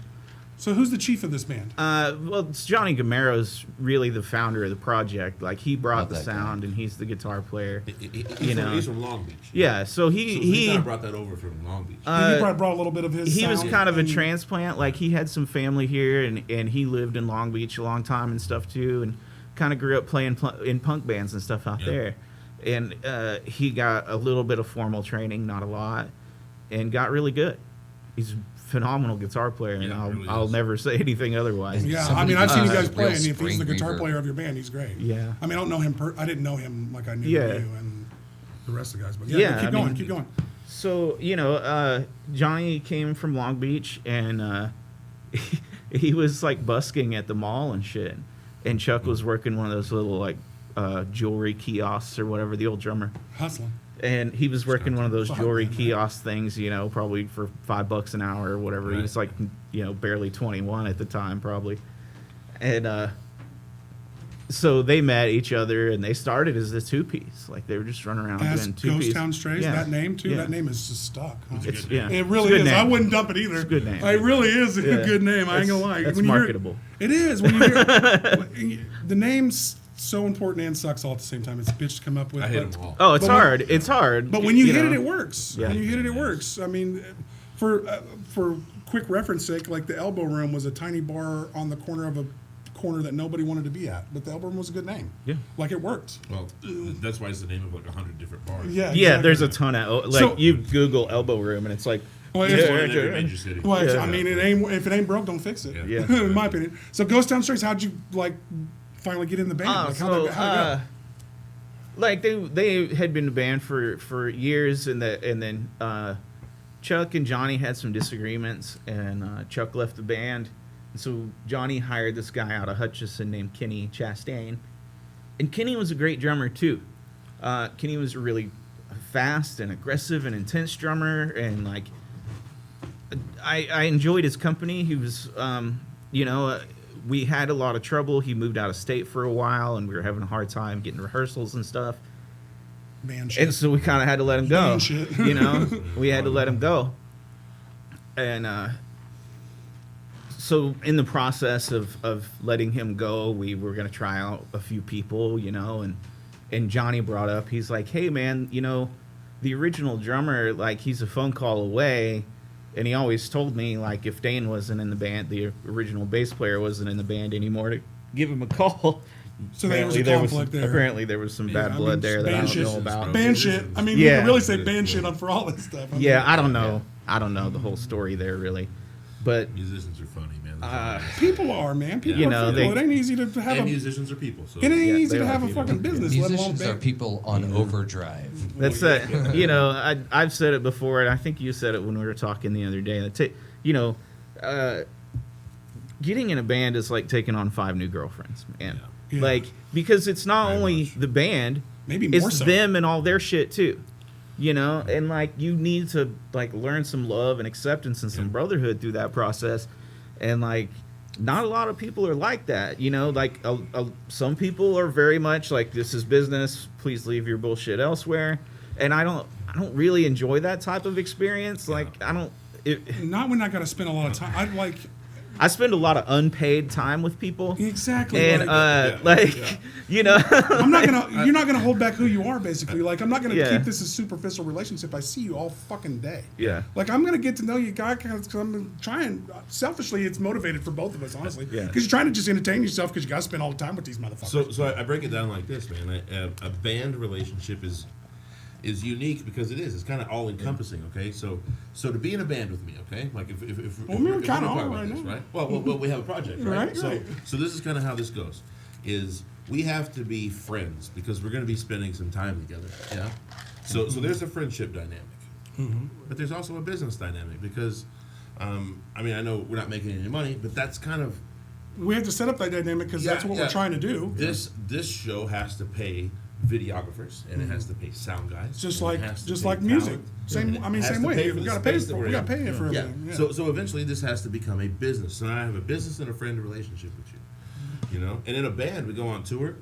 So, who's the chief of this band? Well, it's Johnny Gamero's really the founder of the project. Like he brought Love the that guy. sound, and he's the guitar player. He's know. he's from Long Beach. Yeah, so So he he kind of brought that over from Long Beach. he brought a little bit of his. he was sound kind of a and- transplant. Like he had some family here, and he lived in Long Beach a long time and stuff too, and kind of grew up playing in punk bands and stuff out Yeah. there. And he got a little bit of formal training, not a lot, and got really good. He's a phenomenal guitar player, and Yeah, really I'll is. never say anything otherwise. Yeah, Somebody I've seen you who's guys a play, real and if he's spring the guitar reaver. player of your band, he's great. Yeah. I mean, I don't know him. I didn't know him like I knew Yeah. you and the rest of the guys. But yeah, Yeah, keep I going, mean- keep going. So Johnny came from Long Beach, and he was like busking at the mall and shit. And Chuck was working one of those little like jewelry kiosks or whatever, the old drummer. Hustling. And he was working one of those Fuck, jewelry man. kiosk things, probably for $5 an hour or whatever. He Right. was like, barely 21 at the time, probably. And so they met each other, and they started as a two-piece. Like they were just running around That's doing two-piece. Ghost Town Strays. Yeah. That name too. Yeah. That name is just stuck. Huh? It's, good yeah. name. It really It's a is. good I name. wouldn't dump it either. It's a good name. It really is a Yeah. good name. I ain't gonna lie. That's When you hear- marketable. it is. When you hear the name's so important and sucks all at the same time. It's a bitch to come up with. I hit but- them all. Oh, it's But when- hard. It's hard. But when you hit know. it, it works. Yeah. When you hit it, it works. I mean, for quick reference sake, like the Elbow Room was a tiny bar on the corner of a corner that nobody wanted to be at, but the Elbow Room was a good name. Yeah. Like it worked. Well, that's why it's the name of like 100 different bars. Yeah. Yeah, exactly. there's a ton of So- you Google elbow room and it's like Well, It's if- one in every major city. Well, Yeah. I mean, it ain't if it ain't broke, don't fix it. Yeah. Yeah. in my opinion. So, Ghost Town Strays, how'd you like finally get in the band? Like, how'd it go? like they had been a band for years, and then Chuck and Johnny had some disagreements, and Chuck left the band, and so Johnny hired this guy out of Hutchinson named Kenny Chastain, and Kenny was a great drummer too. Kenny was a really fast and aggressive and intense drummer, and like I enjoyed his company. He was we had a lot of trouble. He moved out of state for a while, and we were having a hard time getting rehearsals and stuff. Man shit. And so we kind of had to let him go. Man shit. We had to let him go. And so in the process of letting him go, we were going to try out a few people, and Johnny brought up, he's like, hey, man, the original drummer, like, he's a phone call away. And he always told me, like, if Dane wasn't in the band, the original bass player wasn't in the band anymore, to give him a call. So there was a conflict there. Apparently there was some bad blood there that I don't know about. Band shit. I mean, you can really say band shit for all this stuff. I don't know. I don't know the whole story there, really. But musicians are funny, man. People are, man. People are people. It ain't easy to have musicians are people. So. It ain't easy to have a fucking business. Musicians are people on overdrive. That's I've said it before, and I think you said it when we were talking the other day. Getting in a band is like taking on 5 new girlfriends, man. Yeah. Like, because it's not only the band, maybe more it's so. them and all their shit too. And like you need to like learn some love and acceptance and some brotherhood through that process, and like not a lot of people are like that. Like some people are very much like, this is business, please leave your bullshit elsewhere, and I don't really enjoy that type of experience. Like not when I got to spend a lot of time. I spend a lot of unpaid time with people. Exactly. And I'm not gonna. You're not gonna hold back who you are. Basically, like I'm not gonna keep this a superficial relationship. I see you all fucking day. Yeah. Like I'm gonna get to know you, guy, because I'm trying. Selfishly, it's motivated for both of us, honestly. Yeah. Because you're trying to just entertain yourself because you gotta spend all the time with these motherfuckers. So I break it down like this, man. A band relationship is unique because it's kind of all encompassing. Okay, so to be in a band with me, okay, like if we're kind of all right this, now, right? Well, we have a project, right? So this is kind of how this goes. Is we have to be friends because we're going to be spending some time together. Yeah. So there's a friendship dynamic, but there's also a business dynamic because, I know we're not making any money, but that's kind of we have to set up that dynamic because that's what we're trying to do. This show has to pay videographers and it has to pay sound guys, just like music. Same way. We got to pay for everything. Yeah. So eventually this has to become a business. So I have a business and a friend relationship with you. And in a band we go on tour,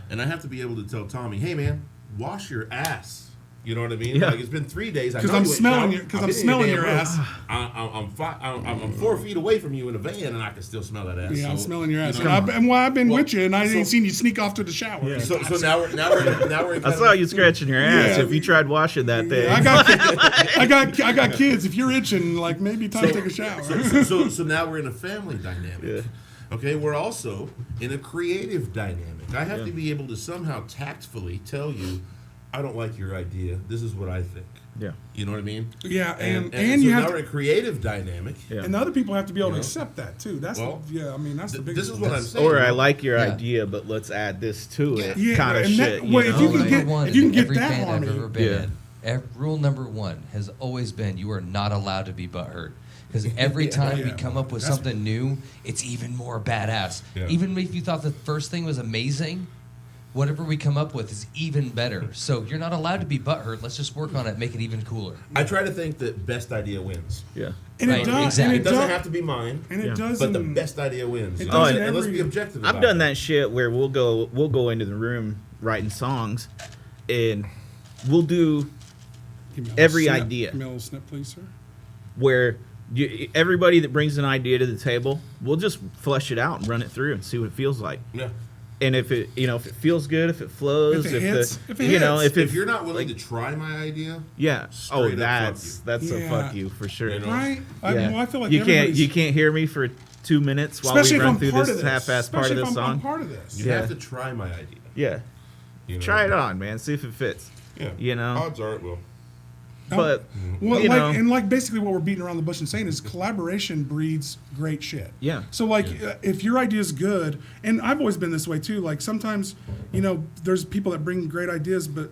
and I have to be able to tell Tommy, hey man, wash your ass. You know what I mean? Yeah. Like it's been 3 days. Because I'm smelling your ass. I'm 4 feet away from you in a van, and I can still smell that ass. Yeah, I'm smelling your ass. You know? I've been with you, and I ain't seen you sneak off to the shower. Yeah. So now we're. I saw you scratching your ass. If you tried washing that thing. I got kids. If you're itching, like maybe time to take a shower. So now we're in a family dynamic. Yeah. Okay, we're also in a creative dynamic. I have to be able to somehow tactfully tell you, I don't like your idea. This is what I think. Yeah. You know what I mean? Yeah, and so you now have we're in a creative dynamic. Yeah. And the other people have to be able to accept that too. That's that's the biggest. This is what I'm saying. Or I like your idea, but let's add this to it. Yeah. Kind of shit. If you can get that band harmony. I've ever been in, rule number 1 has always been you are not allowed to be butthurt. Because every time we come up with something new, it's even more badass. Yeah. Even if you thought the first thing was amazing, whatever we come up with is even better. So you're not allowed to be butthurt. Let's just work on it, make it even cooler. I try to think that best idea wins. Yeah. And it does. Exactly. It doesn't have to be mine. And it does. But the best idea wins. And let's be objective about I've done that shit where we'll go into the room writing songs, and we'll do every idea. Give me a little snip, please, sir. Where everybody that brings an idea to the table, we'll just flesh it out and run it through and see what it feels like. Yeah. And if it feels good, if it flows, if you're not willing to try my idea, that's a fuck you for sure. You know? Right? I feel like you can't hear me for 2 minutes while we run through this half-ass part of this song. Part of this. You have to try my idea. Yeah. Try it on, man. See if it fits. Yeah. You know. Odds are it will. But Well, you know, and like basically what we're beating around the bush and saying is collaboration breeds great shit. Yeah. So like, if your idea is good, and I've always been this way too. Like sometimes, you know, there's people that bring great ideas, but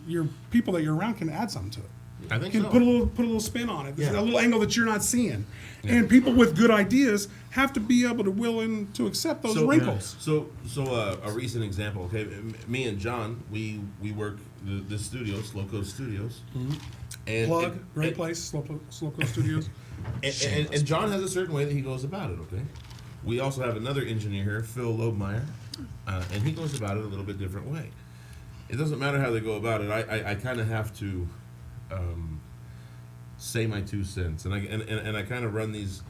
your people that you're around can add something to it. I think Can so. put a little spin on it. There's Yeah. a little angle that you're not seeing. And people with good ideas have to be able to willing to accept those wrinkles. So a recent example. Okay, me and John, we work the studios, Loco Studios. And Plug, great place, Slowco Studios. And John has a certain way that he goes about it. Okay, we also have another engineer here, Phil Loebmeyer, and he goes about it a little bit different way. It doesn't matter how they go about it. I kind of have to say my 2 cents, and I kind of run these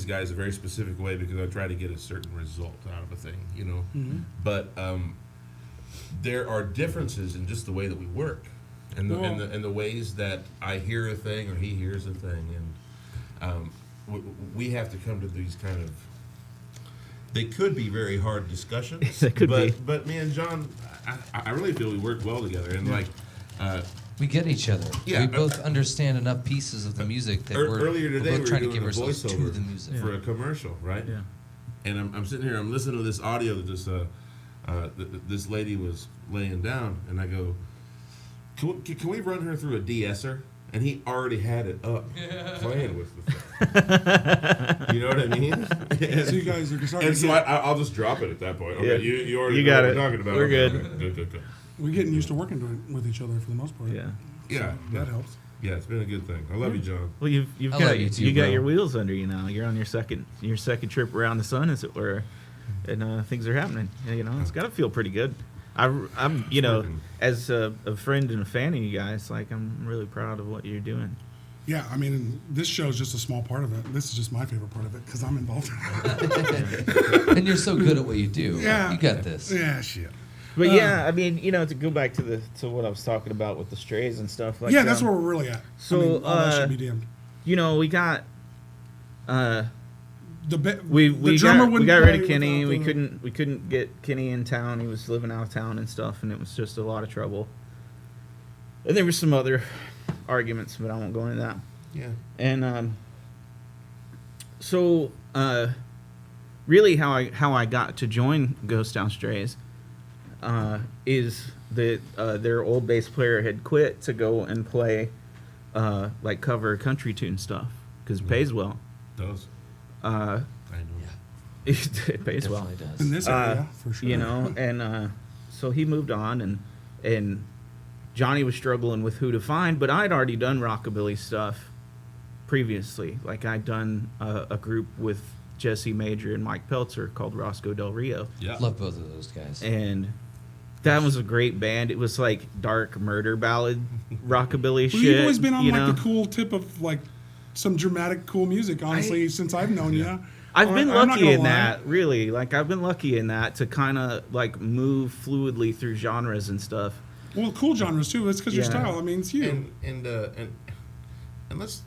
guys a very specific way because I try to get a certain result out of a thing, you know. But there are differences in just the way that we work, and the ways that I hear a thing or he hears a thing, and we have to come to these kind of. They could be very hard discussions, but me and John, I really feel we work well together, and like. We get each other. Yeah, We both understand enough pieces of the music that we're earlier today both we were trying to doing give a ourselves to voiceover the music. for a commercial, right? Yeah. And I'm sitting here, I'm listening to this audio that this lady was laying down, and I go, can we run her through a de-esser? And he already had it up, playing with the thing. You know what I mean? So you guys are starting And to so get, I'll just drop it at that point. Okay, Yeah. you already You know got what it. we're talking about. We're Okay, good. Good. we're getting used to working with each other for the most part. Yeah. Yeah, That helps. Yeah, it's been a good thing. I love you, John. Well, you've I got love you too, got bro. your wheels under you now. You're on your second trip around the sun, as it were, and things are happening. You know, it's got to feel pretty good. I'm you know, as a friend and a fan of you guys, like I'm really proud of what you're doing. Yeah, I mean, this show is just a small part of it. This is just my favorite part of it because I'm involved in it. And you're so good at what you do. Yeah. You got this. Yeah, shit. But yeah, I mean, you know, to go back to what I was talking about with the strays and stuff like. Yeah, that's where we're really at. So, I mean, all that should be damned. You know, we got. We drummer we wouldn't got rid play of Kenny. without We couldn't get Kenny in town. He was living out of town and stuff, and it was just a lot of trouble. And there were some other arguments, but I won't go into that. Yeah. And so really, how I got to join Ghost Town Strays is that their old bass player had quit to go and play like cover country tune stuff because it pays well. Does. Uh, I know. it pays well. Definitely does. in this area for sure. You know, and so he moved on, and Johnny was struggling with who to find, but I'd already done rockabilly stuff previously. Like I'd done a group with Jesse Major and Mike Peltzer called Roscoe Del Rio, Yeah. Love both of those guys. and that was a great band. It was like dark murder ballad rockabilly shit. Well, you've always been on you like know? the cool tip of like some dramatic cool music. Honestly, since I've known you, I've been I'm not lucky gonna in lie. that, really. Like I've been lucky in that to kind of like move fluidly through genres and stuff. Well, cool genres too. That's because your Yeah. style. I mean, it's you. And let's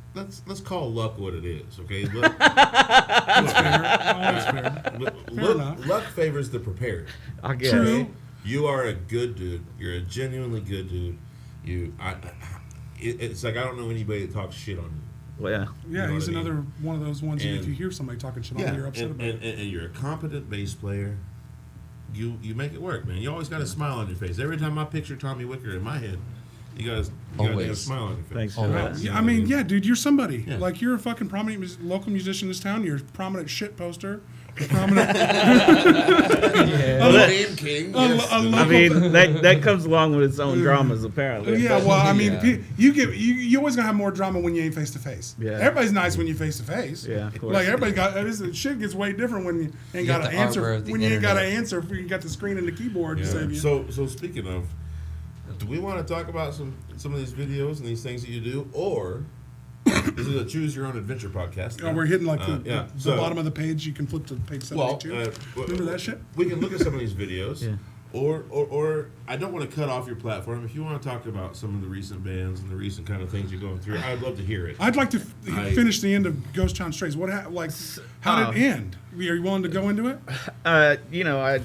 call luck what it is, okay? Luck, That's fair. That's fair. Fair enough. luck favors the prepared. I guess. True. You are a good dude. You're a genuinely good dude. It's like I don't know anybody that talks shit on you. Well, yeah. Yeah, You know he's what I mean? another one of those ones. that if And- you hear somebody talking shit on you, you're upset and, about it. and you're a competent bass player. You make it work, man. You always got a smile on your face. Every time I picture Tommy Wicker in my head, you got a Always. smile on your face. Thanks for Always. that. Yeah, I mean, yeah, dude, you're somebody. Yeah. Like, you're a fucking prominent local musician in this town. You're a prominent shit poster. You're prominent. Oh, Name King. Yes. I mean, that comes along with its own dramas, apparently. Yeah, well, I mean, Yeah. you always gonna have more drama when you ain't face to face. Yeah. Everybody's nice when you face to face. Yeah, of course. Like everybody got this shit gets way different when you ain't got got to the answer. armor of the When you ain't got to internet. answer, you got the screen and the keyboard to Yeah. save you. So speaking of, do we want to talk about some of these videos and these things that you do, or is it a choose your own adventure podcast? Oh, we're hitting like yeah. the So- bottom of the page. You can flip to page Well, 72. Remember that shit? We can look at some of these videos, Yeah. or I don't want to cut off your platform. If you want to talk about some of the recent bands and the recent kind of things you're going through, I'd love to hear it. I'd like to finish the end of Ghost Town Strays. How did it end? Are you willing to go into it? You know,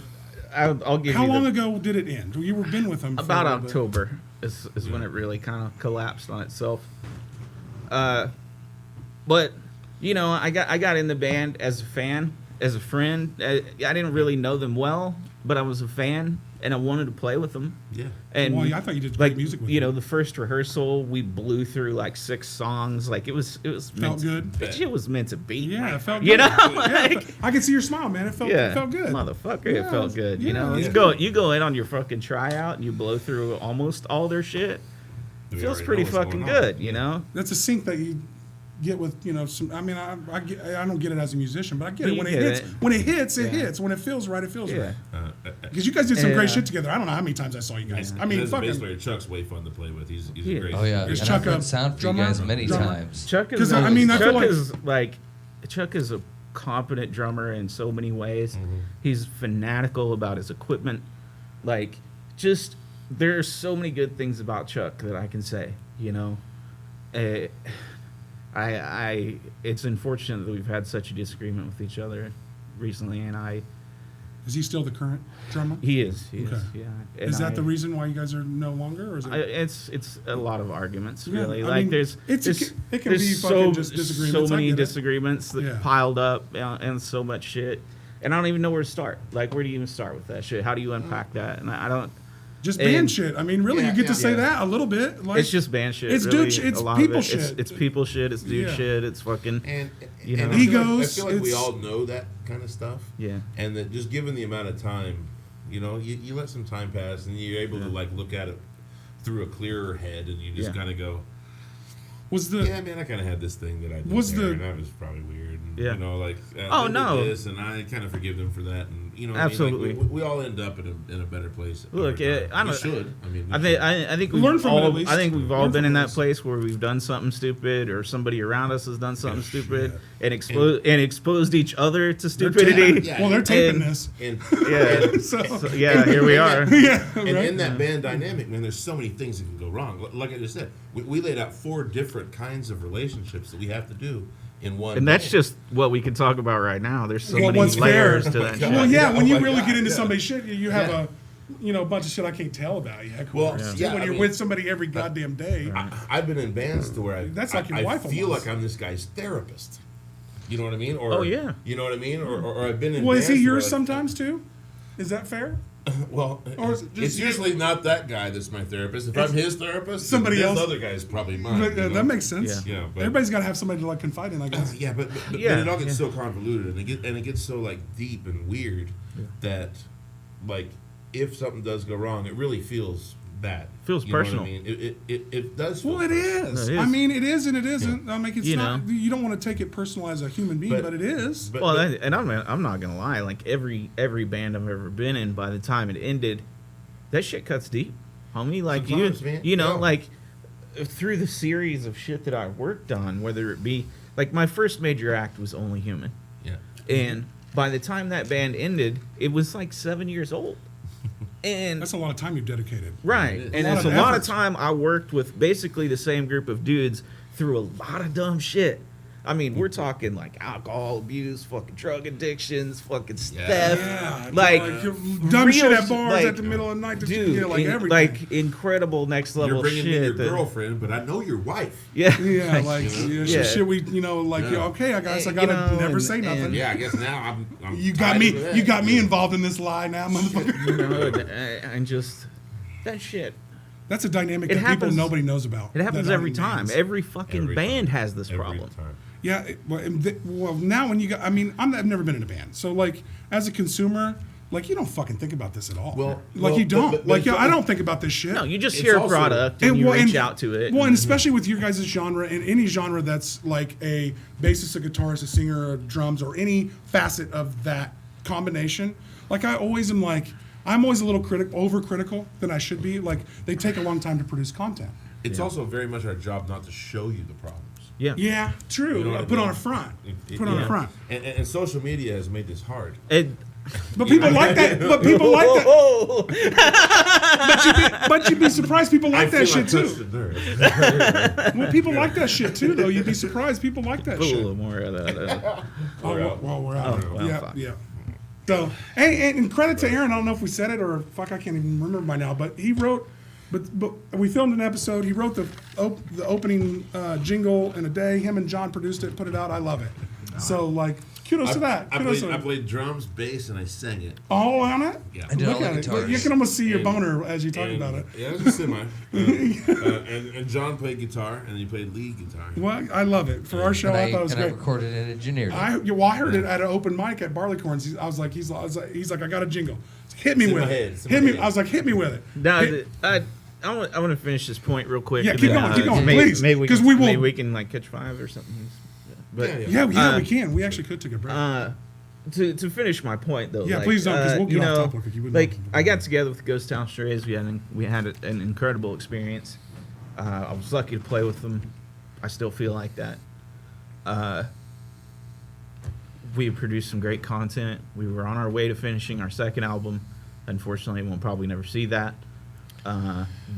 I'll give How you long ago did it end? You were been with him for about a little bit. October is when it really kind of collapsed on itself. But you know, I got in the band as a fan, as a friend. I didn't really know them well, but I was a fan and I wanted to play with them. Yeah. And Well, yeah, I thought you did like great music with you know, them. the first rehearsal we blew through like 6 songs. Like it was Felt good. It was meant to be. Yeah, it felt You good. know, Yeah, like, I can see your smile, man. It felt good. motherfucker, it Yeah, felt good. You know, yeah. you go in on your fucking tryout and you blow through almost all their shit. We Feels already pretty know what's fucking going on. good, you know. That's a sync that you get with, you know, some. I mean, I don't get it as a musician, but I get But it you when it get hits. it. When it hits, it Yeah. hits. When it feels right, it feels Yeah. right. Because you guys did some Yeah. great shit together. I don't know how many times I saw you guys. I mean, and as a bass fucking. player, Chuck's way fun to play with. He's Yeah. a great. Oh yeah, Is and Chuck I've a written sound for you drummer? guys many Drummer? times. Chuck is 'Cause, I mean, I feel Chuck like- is like Chuck is a competent drummer in so many ways. He's fanatical about his equipment. Like, just there are so many good things about Chuck that I can say. You know, I it's unfortunate that we've had such a disagreement with each other recently, and Is he still the current drummer? he is, Okay. yeah. Is And that the reason why you guys are no longer, or is it? it's a lot of arguments, Yeah, really. I Like mean, there's it can there's be so fucking just disagreements. so I many get it. disagreements that Yeah. piled up and so much shit, and I don't even know where to start. Like, where do you even start with that shit? How do you unpack that? And I don't. Just and- band shit. I mean, really, Yeah, you get to yeah. say Yeah. that a little bit. Like, It's just band shit. It's really, dude. It's a lot of people it. shit. It's people shit. It's dude Yeah. shit. It's fucking. And You know. and I feel like- Egos, I feel like we it's- all know that kind of stuff. Yeah. And that just given the amount of time, you know, you let some time pass and you're able to like look at it through a clearer head, and you just Yeah. kind of go, was the yeah, man, I kind of had this thing that I did Was there, the- and that was probably weird. And, Yeah. You know, like Oh, they did no. this, and I kind of forgive them for that, and you know, what Absolutely. I mean? Like, we all end up in a better place. Look, over time. I We don't- should. I mean, we I think Learn we've from it, at all. least. I think we've all Learn been from in it. that place where we've done something stupid, or somebody around us has done something stupid, shit. and exposed each other to stupidity. Yeah. well, they're taping And- this. And, Yeah. So, So, yeah, here we are. yeah, And right? in that band dynamic, man, there's so many things that can go wrong. Like I just said, we laid out 4 different kinds of relationships that we have to do in one. And that's band. just what we can talk about right now. There's so Well, many what's layers fair. to that God. shit. Well, yeah, Yeah, when oh you my really God, get into yeah. somebody's shit, you have Yeah. a bunch of shit I can't tell about you. Of Well, course. yeah, when I you're mean- with somebody every goddamn day. I've been in bands to where That's like your I wife feel almost. like I'm this guy's therapist. You know what I mean? Or, Oh, yeah. You know what I mean? Or I've been in Well, is he bands where, yours like, sometimes too? Is that fair? Well, Or is it just it's you? usually not that guy that's my therapist. If I'm his therapist, somebody this else. other guy's probably mine. But, you know? that makes sense. Yeah, but- Everybody's got to have somebody to like confide in, I guess. Yeah, but Yeah, it all gets yeah. so convoluted, and it gets so like deep and weird that, like, if something does go wrong, it really feels bad. Feels You know what personal. I mean, it does. Feel Well, it personal. is. No, it I is. mean, it is and it isn't. I mean, it's You not. know. You don't want to take it personal as a human being, but it is. But, Well, but- and I'm not gonna lie. Like every band I've ever been in, by the time it ended, that shit cuts deep, homie. Like Sometimes, man. you know, Yeah. like through the series of shit that I worked on, whether it be like my first major act was Only Human, yeah. and by the time that band ended, it was like 7 years old, and That's a lot of time you've dedicated. right, It is. and A lot it's of a lot of effort. time I worked with basically the same group of dudes through a lot of dumb shit. I mean, we're talking like alcohol abuse, fucking drug addictions, fucking theft, Yeah, like dumb real shit at sh- bars like, at the middle of the night. dude, Yeah, like everything. like incredible next level You're bringing me shit. your that- girlfriend, but I know your wife. Yeah, yeah, like Yeah. shit. We, like, Yeah. okay, I guess I You gotta know, never and- say nothing. and- Yeah, I guess now I'm You got tied me. into that. You got me Yeah. involved in this lie now, motherfucker. you know, and just that shit. That's a dynamic It that happens- people nobody knows about. It happens that every aren't in time. bands. Every fucking Every band time. has this Every problem. time. Yeah, well, now when you got, I mean, I've never been in a band, so like as a consumer, like you don't fucking think about this at all. Well, like well, you don't. but like it's- I don't think about this shit. No, you just It's hear a also- product and you well, reach out to it. Well, and especially with your guys' genre, and any genre that's like a bassist, a guitarist, a singer, or drums, or any facet of that combination. Like I always am like, I'm always a little overcritical than I should be. Like they take a long time to produce content. It's also very much our job not to show you the problems. yeah. Yeah, true. You know what I Put mean? on a front. It- Put on yeah. a front. And social media has made this hard. It, But people like that. But people like that. Oh, But you'd be surprised. People like that shit touched too. a nerve. Well, people like that shit too, though. You'd be surprised. People like that put a shit. little more of that. Oh, well, we're out. Oh, well, yeah, fuck. yeah. So, and credit to Aaron. I don't know if we said it or fuck, I can't even remember by now. But he wrote, but we filmed an episode. He wrote the opening jingle in a day. Him and John produced it, put it out. I love it. So like, kudos to that. I Kudos played drums, bass, and I sang it. All on it. Yeah. I did all Look the at it. guitars. You can almost see your boner as you talk And- about it. Yeah, it was a semi. And John played guitar, and he played lead guitar. Well, I love it. For our show, And I thought it was I great. recorded and engineered it. I heard it at an open mic at Barleycorns. He's like, I got a jingle. Hit me It's in with my it. head. It's in Hit my me. head. I was like, hit me with it. No, Hit- I want to finish this point real quick. Yeah, and keep then, going, keep going, maybe, please, Maybe 'cause we will- Maybe we can like catch 5 or something. But Yeah, we can. We actually could take a break. to finish my point though. Yeah, like, please don't, 'cause we'll get you off know, topic if you wouldn't like mind. I got together with Ghost Town Strays. We had an incredible experience. I was lucky to play with them. I still feel like that. We produced some great content. We were on our way to finishing our second album. Unfortunately, we'll probably never see that.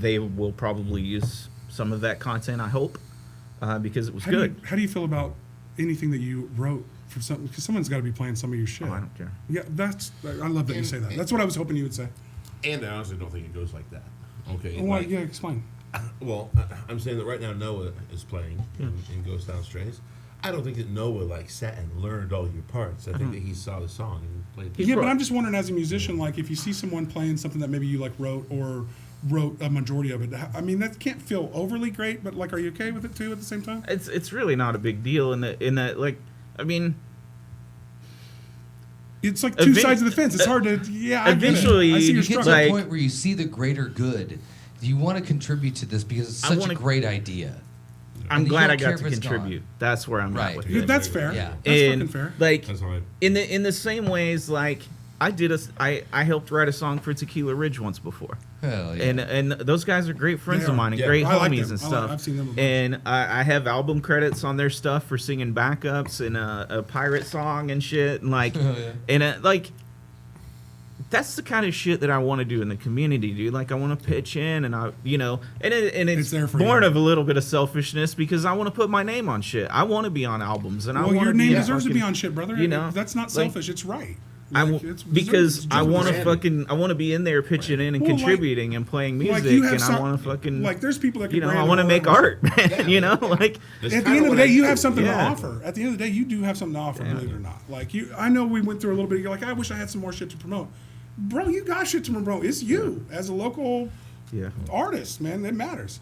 They will probably use some of that content, I hope, because it was good. How do you feel about anything that you wrote for something? Because someone's got to be playing some of your shit. Oh, I don't care. Yeah, I love that you say that. That's what I was hoping you would say. And I honestly don't think it goes like that. Okay. Oh, like- yeah, explain. Well, I'm saying that right now Noah is playing in Ghost Town Strays. I don't think that Noah like sat and learned all your parts. I think that he saw the song and played it. Yeah, but I'm just wondering, as a musician, like if you see someone playing something that maybe you like wrote a majority of it. I mean, that can't feel overly great, but like, are you okay with it too at the same time? It's really not a big deal in that like, I mean, It's like two sides of the fence. It's hard to, yeah. I get it. Eventually, I see your You get to struggle. like- a point where you see the greater good. You want to contribute to this because it's I such wanna- a great idea. I'm And you glad don't I care got if to it's contribute. gone. That's where I'm Right. at with Yeah, it. that's fair. Yeah. That's And fucking fair. like That's fine. in the same ways, like I helped write a song for Tequila Ridge once before. Hell yeah. And those guys are great friends They of are. mine and Yeah. great I like homies them. and stuff. I've seen them a bunch. And I have album credits on their stuff for singing backups and a pirate song and shit. And like, Oh, yeah. and like, that's the kind of shit that I want to do in the community, dude. Like, I want to pitch in, and and it's It's there for born you. of a little bit of selfishness because I want to put my name on shit. I want to be on albums, and I Well, want your to name be deserves to be fucking- on shit, brother. you know, That's not like, selfish. It's right. I Like, w- it's because deserved. I want to branding. I want to be in there pitching in and Well, like- contributing and playing music, Like you have and I some- want to fucking like there's people that can you know, I brand want to it make all. art, man. You know, like That's At the kinda end of the what day, I you do. have something to Yeah. offer. At the end of the day, you do have something to offer, believe it or not. Like I know we went through a little bit. You're like, I wish I had some more shit to promote, bro. You got shit to promote. It's you as a local yeah. artist, man. It matters.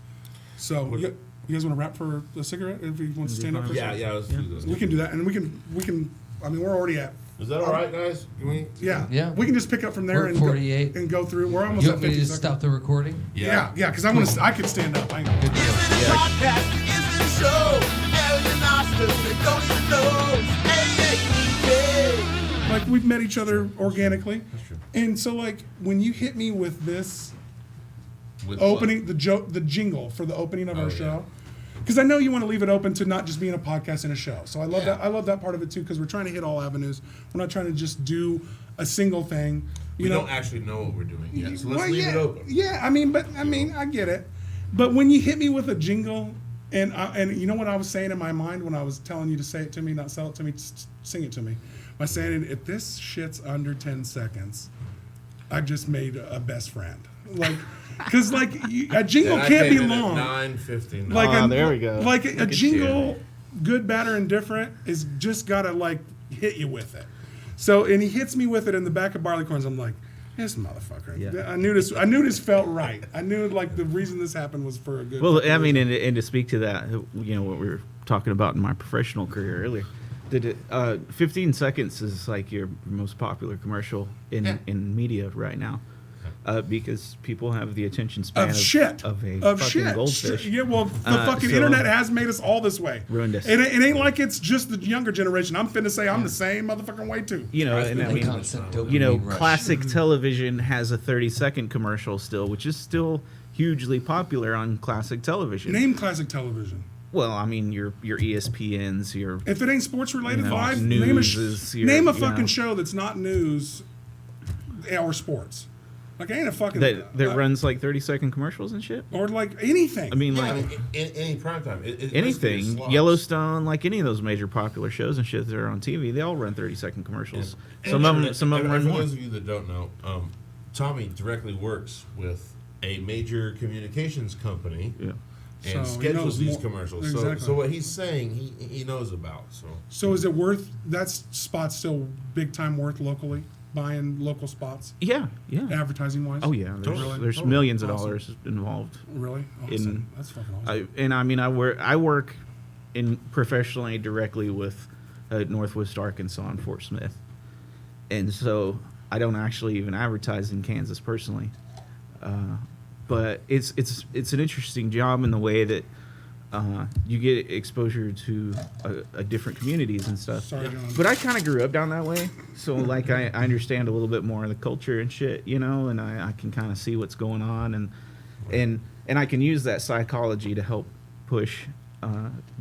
So you guys want to rap for a cigarette? If you want to stand up for a Yeah, second? yeah. Let's do this. We can do that, and we can. I mean, we're already at. Is that all right, guys? Can we? Yeah. Yeah. We can just pick up from there We're at and 48. go through. We're almost You at want me 50 to seconds. stop the recording? Yeah, because I could stand up. I know. Is it a podcast? Is it a show? Aaron Oscar, they don't even know. Hey, Like we've met each other organically. That's true. And so like when you hit me with this With opening the jingle for the opening of Oh, our yeah. show, because I know you want to leave it open to not just being a podcast and a show. So I love Yeah. that. I love that part of it too, because we're trying to hit all avenues. We're not trying to just do a single thing. We don't actually know what we're doing yet, so let's Well, leave yeah, it open. Yeah, I mean, I get it. But when you hit me with a jingle, and you know what I was saying in my mind when I was telling you to say it to me, not sell it to me, just sing it to me. By saying, if this shit's under 10 seconds, I just made a best friend. Like, because like a jingle And I can't be came in at long. 9:59. Like Oh, there we go. Like Look a at jingle, good, bad, or indifferent, is just gotta like hit you with it. So and he hits me with it in the back of Barleycorns. I'm like, this motherfucker. Yeah. I knew this felt right. I knew like the reason this happened was for a good. Well, I mean, and to speak to that, you know, what we were talking about in my professional career earlier, 15 seconds is like your most popular commercial in media right now, because people have the attention span of shit of a of fucking shit. goldfish. Yeah, well, the fucking so- internet has made us all this way. Ruined us. It ain't like it's just the younger generation. I'm finna say I'm the same motherfucking way too. You know, and I The mean, constant you know, dopamine rush. classic television has a 30-second commercial still, which is still hugely popular on classic television. Name classic television. Well, I mean, your ESPNs, your If it ain't sports related, You know, live, news is your- name a you fucking know. show that's not news or sports. Like, ain't a fucking that runs like 30-second commercials and shit. or like anything. I mean, Yeah, like I mean, any prime time. anything. Yellowstone, like any of those major popular shows and shit that are on TV, they all run 30-second commercials. Some of them run for more. those of you that don't know, Tommy directly works with a major communications company. Yeah. And So he schedules knows these more- commercials. Exactly. So what he's saying, he knows about. So is it worth that spot still big time worth locally buying local spots Yeah. advertising wise? Oh yeah. There's, Totally. there's Totally. millions of Awesome. dollars involved. Really? Awesome. That's fucking awesome. I mean, I work in professionally directly with Northwest Arkansas and Fort Smith, and so I don't actually even advertise in Kansas personally. But it's an interesting job in the way that you get exposure to different communities and stuff. Sorry, John. But I kind of grew up down that way, so like I understand a little bit more of the culture and shit, you know, and I can kind of see what's going on, and I can use that psychology to help push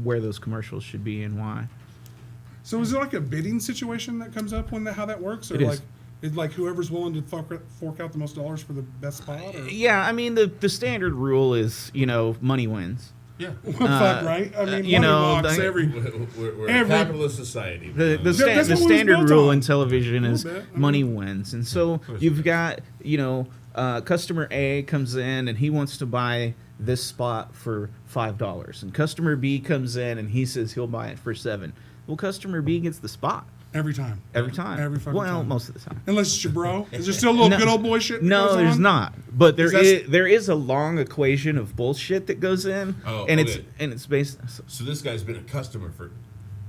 where those commercials should be and why. So is it like a bidding situation that comes up when how that works, or It is. like it's like whoever's willing to fork out the most dollars for the best spot? Or? Yeah, I mean the standard rule is, you know, money wins. Yeah. Fuck right. I mean, you money know, walks the- every. We're Every- a capitalist society. The that's what it was standard built rule on. in television is little bit. I money wins, and so you've got, you know, customer A comes in and he wants to buy this spot for $5, and customer B comes in and he says he'll buy it for $7. Well, customer B gets the spot Every time. every time. Every fucking well, time. most of the time. Unless it's your bro. Is there still a little No. good old boy shit? that No, goes there's on? not. But there Is that- is a long equation of bullshit that goes in, Oh, and okay. it's based. So this guy's been a customer for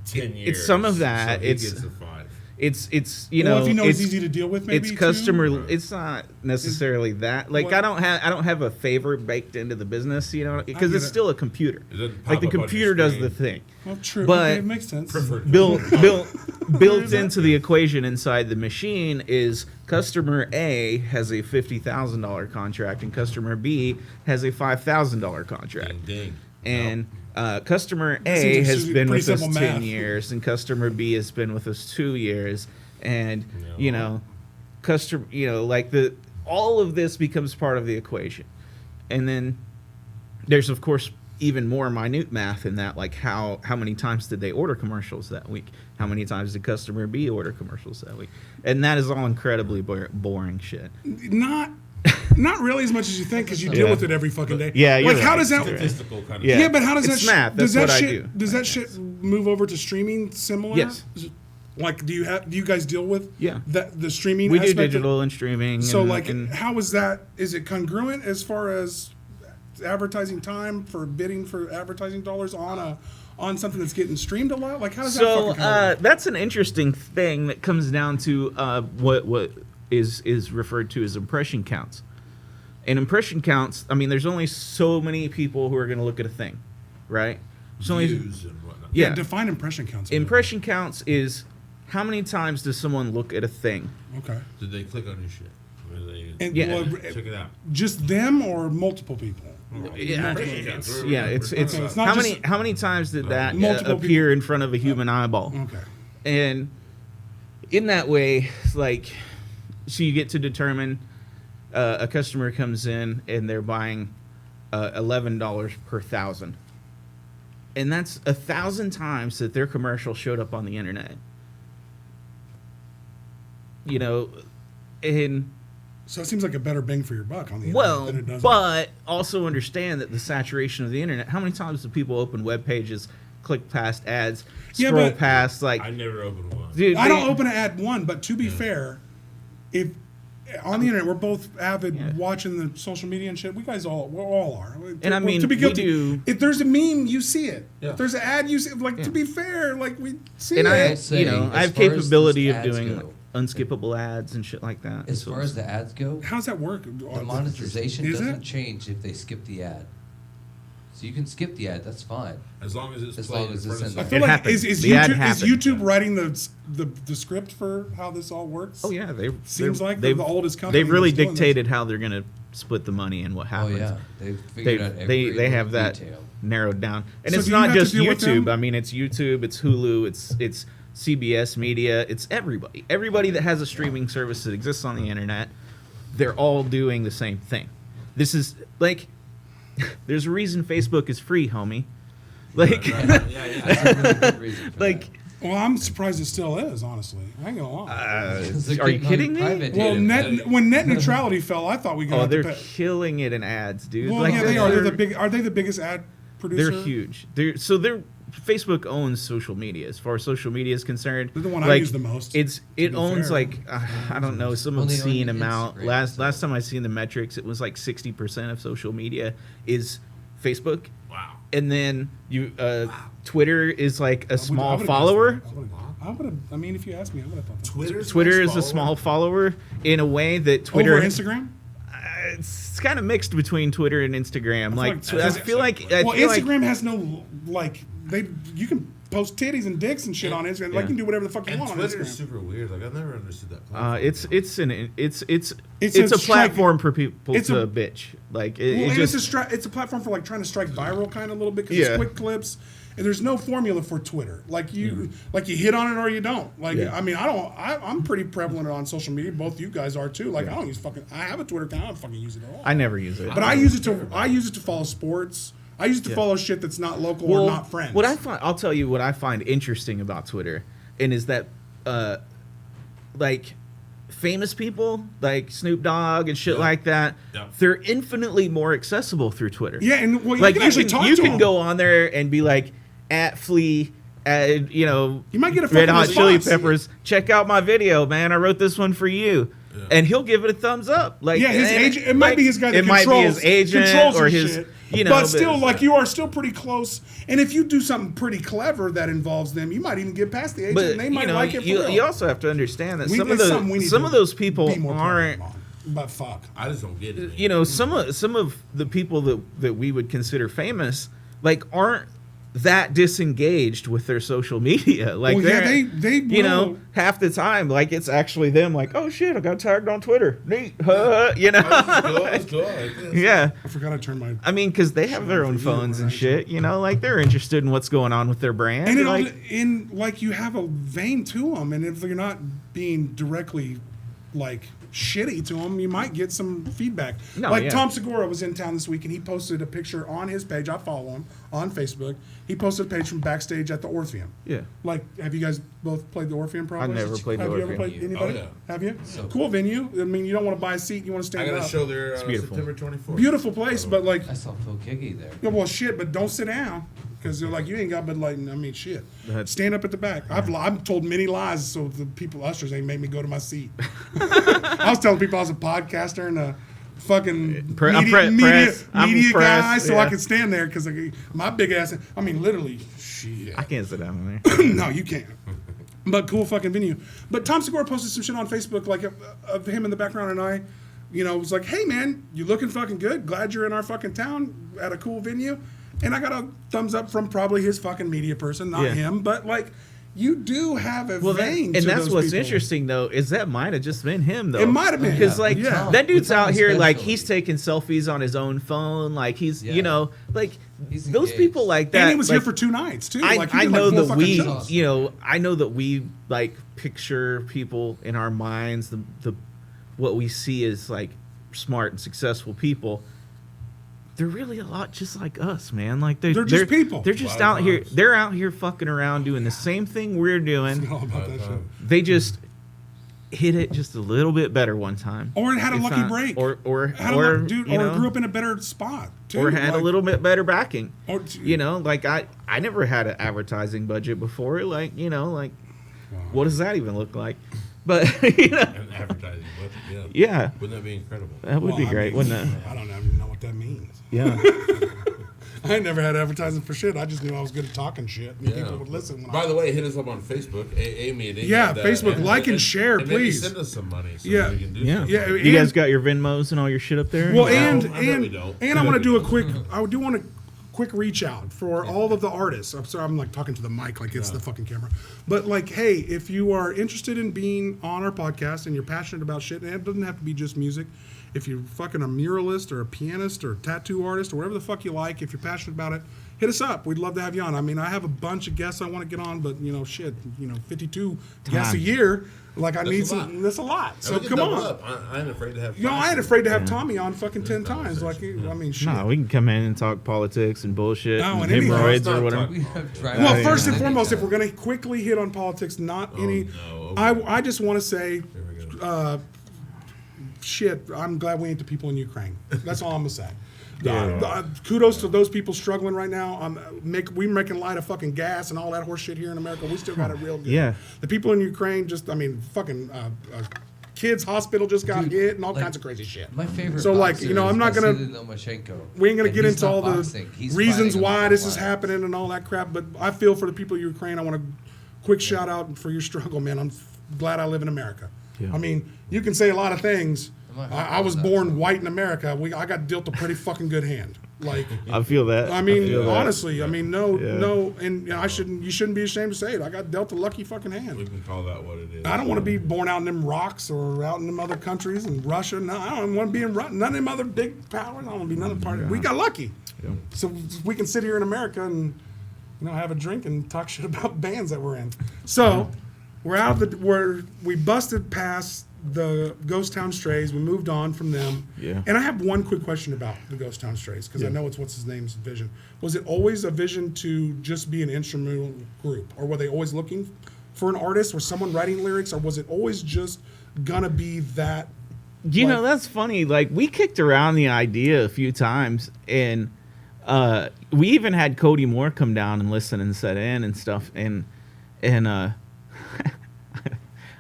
10 years. It's some of that. So he It's- gets the 5. It's you know Well, if you know it's it's easy to deal with, maybe it's too? customer. It's not necessarily that. Like What- I don't have a favor baked into the business, you know, because get it's it. still a computer. It doesn't Like the pop up on your computer does screen. the thing. Well, true. But- Okay, it makes sense. Built is that? into the equation inside the machine is customer A has a $50,000 contract and customer B has a $5,000 contract. Ding, ding. And customer A seems like has been pretty with us simple 10 math. years, and customer B has been with us 2 years, and you know, customer, you know, like all of this becomes part of the equation, and then there's of course even more minute math in that, like how many times did they order commercials that week? How many times did customer B order commercials that week? And that is all incredibly boring shit. Not really as much as you think, because you deal Yeah. with it every fucking day. Yeah, you're like how right. does that? Statistical kind of Yeah. Yeah, but how does It's that? math. Does That's that what I shit? do. Does that shit move over to streaming similar? Yes. Like, do you guys deal with? Yeah. The streaming. We do aspect of- digital and streaming. So and, like, and how is that? Is it congruent as far as advertising time for bidding for advertising dollars on something that's getting streamed a lot? Like, how does that so fucking come that's an interesting thing that comes down to what is referred to as impression counts. And impression counts, I mean, there's only so many people who are going to look at a thing, right? There's only, views and whatnot. yeah. define impression counts. Impression counts is how many times does someone look at a thing? Okay. Did they click on your shit? Or they And Yeah. well, check it out? just them or multiple people? Yeah, Impression it's counts. Okay, it's not how just- many times did that Multiple appear in front of a human eyeball? Okay. And in that way, like, so you get to determine a customer comes in and they're buying $11 per thousand, and that's 1,000 times that their commercial showed up on the internet. You know, and So it seems like a better bang for your buck on the internet well, than it does. but also understand that the saturation of the internet. How many times do people open web pages, click past ads, Yeah, scroll but- I I never opened one. dude, I don't open an ad one, but to be fair, if on the internet we're both avid Yeah. watching the social media and shit, we all are. And I mean, to be we guilty, do- if there's a meme, you see it. Yeah. If there's an ad, you see it. Like, to be fair, like, we see And it. I, will say, you know, I as have far as capability these of ads doing go- unskippable ads and shit like that. As So far as the ads go, How's that work? the monetization Is doesn't it? change if they skip the ad. So you can skip the ad, that's fine. As long as it's As played long as in front it's of I in somebody. feel It like happens. is The ad YouTube is happens. YouTube writing the script for how this all works? oh yeah, they Seems like they're the oldest company They've really that's doing this. dictated how they're gonna split the money and what Oh happens. yeah, they've figured out every they have little that detail. narrowed down, and So it's do you not have to just deal with them? YouTube. I mean, it's YouTube, it's Hulu, it's CBS Media, it's everybody that has a streaming service that exists on the internet. they're all doing the same thing. This is like, there's a reason Facebook is free, homie. Like, That's a really good reason for like, Well, I'm surprised it still is, honestly. I ain't gonna lie. that. They're are you getting on kidding me? private Well, data. when net neutrality fell, I thought we got oh, to they're pay. killing it in ads, dude. Well, like, yeah, they are. They're the big. Are they the biggest ad producer? They're huge. Facebook owns social media. As far as social media is concerned, They're the one I like, use the most, It be owns fair. like I don't know some Well, they obscene own amount. Instagram, Last time I seen the metrics, it was like 60% of social media is Facebook, Wow. and then Twitter is like a I small would've follower. guessed that. I would have. I mean, if you asked me, I would have thought that. Twitter is a small follower in a way that Twitter Over Instagram. It's kind of mixed between Twitter and Instagram. I feel like I feel like Well, I feel like- Instagram has no like they. You can post titties and dicks and shit on Instagram. Like Yeah. you can do whatever the fuck you And want on Twitter is Instagram. super weird. Like I've never understood that. platform. it's It's a a strike- platform for people it's to a- bitch. Like Well, it and just it's a platform for like trying to strike viral kind of a little bit because Yeah. it's quick clips. And there's no formula for Twitter. Like you hit on it or you don't. Like Yeah. I mean, I'm pretty prevalent on social media. Both you guys are too. Like I don't use I have a Twitter account. I don't fucking use it at all. I never use it. But I use it to follow sports. I use it to follow shit that's not local or not friends. I'll tell you what I find interesting about Twitter, and is that like famous people like Snoop Dogg and shit like that, they're infinitely more accessible through Twitter. Yeah, and well, you like can actually talk you to can them. go on there and be like at Flea. You might get a Red fucking Hot Chili response. Peppers. Check out my video, man. I wrote this one for you, and he'll give it a thumbs up. Like, Yeah, his and agent. It might be his guy that it might controls, be his agent controls or his his, shit. you know. But still, like you are still pretty close. And if you do something pretty clever that involves them, you might even get past the agent. but and they might you know, like it. For you, real. you also have to understand that We- some of it's something we need to those people be more aren't. proactive on. But fuck. I just don't get it. You know, some of the people that we would consider famous, like, aren't that disengaged with their social media. Like, Well, yeah, they're- they you know, will. half the time, like, it's actually them. Like, oh shit, I got tagged on Twitter. Neat, you know. Let's go. Like this. Yeah. I forgot to turn my. I mean, because they have their own for you, phones and right? shit, you know, like they're interested in what's going on with their brand. And like, you have a vein to them, and if you're not being directly like shitty to them, you might get some feedback. No, like yeah. Tom Segura was in town this week, and he posted a picture on his page. I follow him on Facebook. He posted a page from backstage at the Orpheum. yeah. Like, have you guys both played the Orpheum? Probably. never played the Have you ever Orpheum. played anybody? Oh, yeah. Have you? So Cool venue. I mean, you don't want to buy a seat. You want to I stand got a up. show there beautiful. September 24th. Beautiful place, but like, I saw Phil Kiggy there. yeah, well, shit, but don't sit down because they're like, you ain't got but like, I mean, shit. That's- Stand up at the back. I've told many lies, so the people ushers ain't make me go to my seat. I was telling people I was a podcaster and a fucking I'm media press, guy, so I yeah. could stand there because my big ass. I mean, literally, shit. I can't sit down there. No, you can't. But cool fucking venue. But Tom Segura posted some shit on Facebook, like of him in the background, and I, you know, was like, "Hey man, you looking fucking good. Glad you're in our fucking town at a cool venue." And I got a thumbs up from probably his fucking media person, not Yeah. him. But like, you do have a Well, vein. and to that's those what's people. interesting though is that might have just been him though. It might have been. because like Yeah. that dude's With Tom out here like especially. he's taking selfies on his own phone. Like he's Yeah. you know like He's those engaged. people like that. And he was like, here for 2 nights too. I, Like, he I did, know like, 4 that fucking we, shows. you know, I know that we like picture people in our minds, the what we see as like smart and successful people. They're really a lot just like us, man. Like they're just people. They're just A lot out of here. times. They're out here fucking around doing the same thing we're doing. All about that shit. They just hit it just a little bit better one time, Or had a If lucky not- break. or Had a or dude, you or know, grew up in a better spot too. or had like, a little bit better backing. Or, You know, like I never had an advertising budget before. Like, you know, like what does that even look like? But you know, And advertising, but yeah, wouldn't that be incredible? that would be I great, mean, wouldn't it? I don't even know what that means. Yeah, I ain't never had advertising for shit. I just knew I was good at talking shit, and Yeah. people would listen. When By the way, hit us up on Facebook, AA Meeting. Yeah, and, Facebook, like and share, and maybe please. send us some money so Yeah. we can do yeah. something. Yeah, You guys and- got your Venmos and all your shit up there? well, No, and I bet we don't. I want to do a quick. I do want a quick reach out for all of the artists. I'm sorry, I'm like talking to the mic like it's the fucking camera. But like, hey, if you are interested in being on our podcast and you're passionate about shit, and it doesn't have to be just music. If you're fucking a muralist or a pianist or a tattoo artist or whatever the fuck you like, if you're passionate about it, hit us up. We'd love to have you on. I mean, I have a bunch of guests I want to get on, but 52 guests a year. Like I need some. That's a lot. So come on. I ain't afraid to have. I ain't afraid to have Tommy on fucking 10 times. Like I mean, shit. No, we can come in and talk politics and bullshit No, and and hemorrhoids or anything. whatever. Well, first and foremost, if we're going to quickly hit on politics, not any. no. I just want to say, we go. shit. I'm glad we ain't the people in Ukraine. That's all I'm gonna say. Kudos to those people struggling right now. We making light of fucking gas and all that horse shit here in America. We still got it real good. Yeah. The people in Ukraine fucking kids hospital just got hit and all kinds of crazy shit. My favorite. So, like, boxer I'm not is gonna. Vasily Lomachenko, We ain't gonna and get he's into not all boxing. the He's reasons fighting why for this is life. happening and all that crap, but I feel for the people of Ukraine. I want to quick shout out for your struggle, man. I'm glad I live in America. Yeah. I mean, you can say a lot of things. I was that, born white in America. I got dealt a pretty fucking good hand. Like, I feel that. I mean, feel that. honestly, I mean, no, Yeah. and you shouldn't be ashamed to say it. I got dealt a lucky fucking We hand. can call that what it is. I don't want to be born out in them rocks or out in them other countries and Russia. No, I don't want to be in none of them other big powers. I don't want to be none of the part. We got lucky, Yeah. so we can sit here in America and have a drink and talk shit about bands that we're in. So we're out of we busted past the Ghost Town Strays. We moved on from them. Yeah. And I have one quick question about the Ghost Town Strays because I know it's what's his name's vision. Was it always a vision to just be an instrumental group, or were they always looking for an artist or someone writing lyrics, or was it always just gonna be that? You know, that's funny. Like, we kicked around the idea a few times, and we even had Cody Moore come down and listen and set in and stuff. And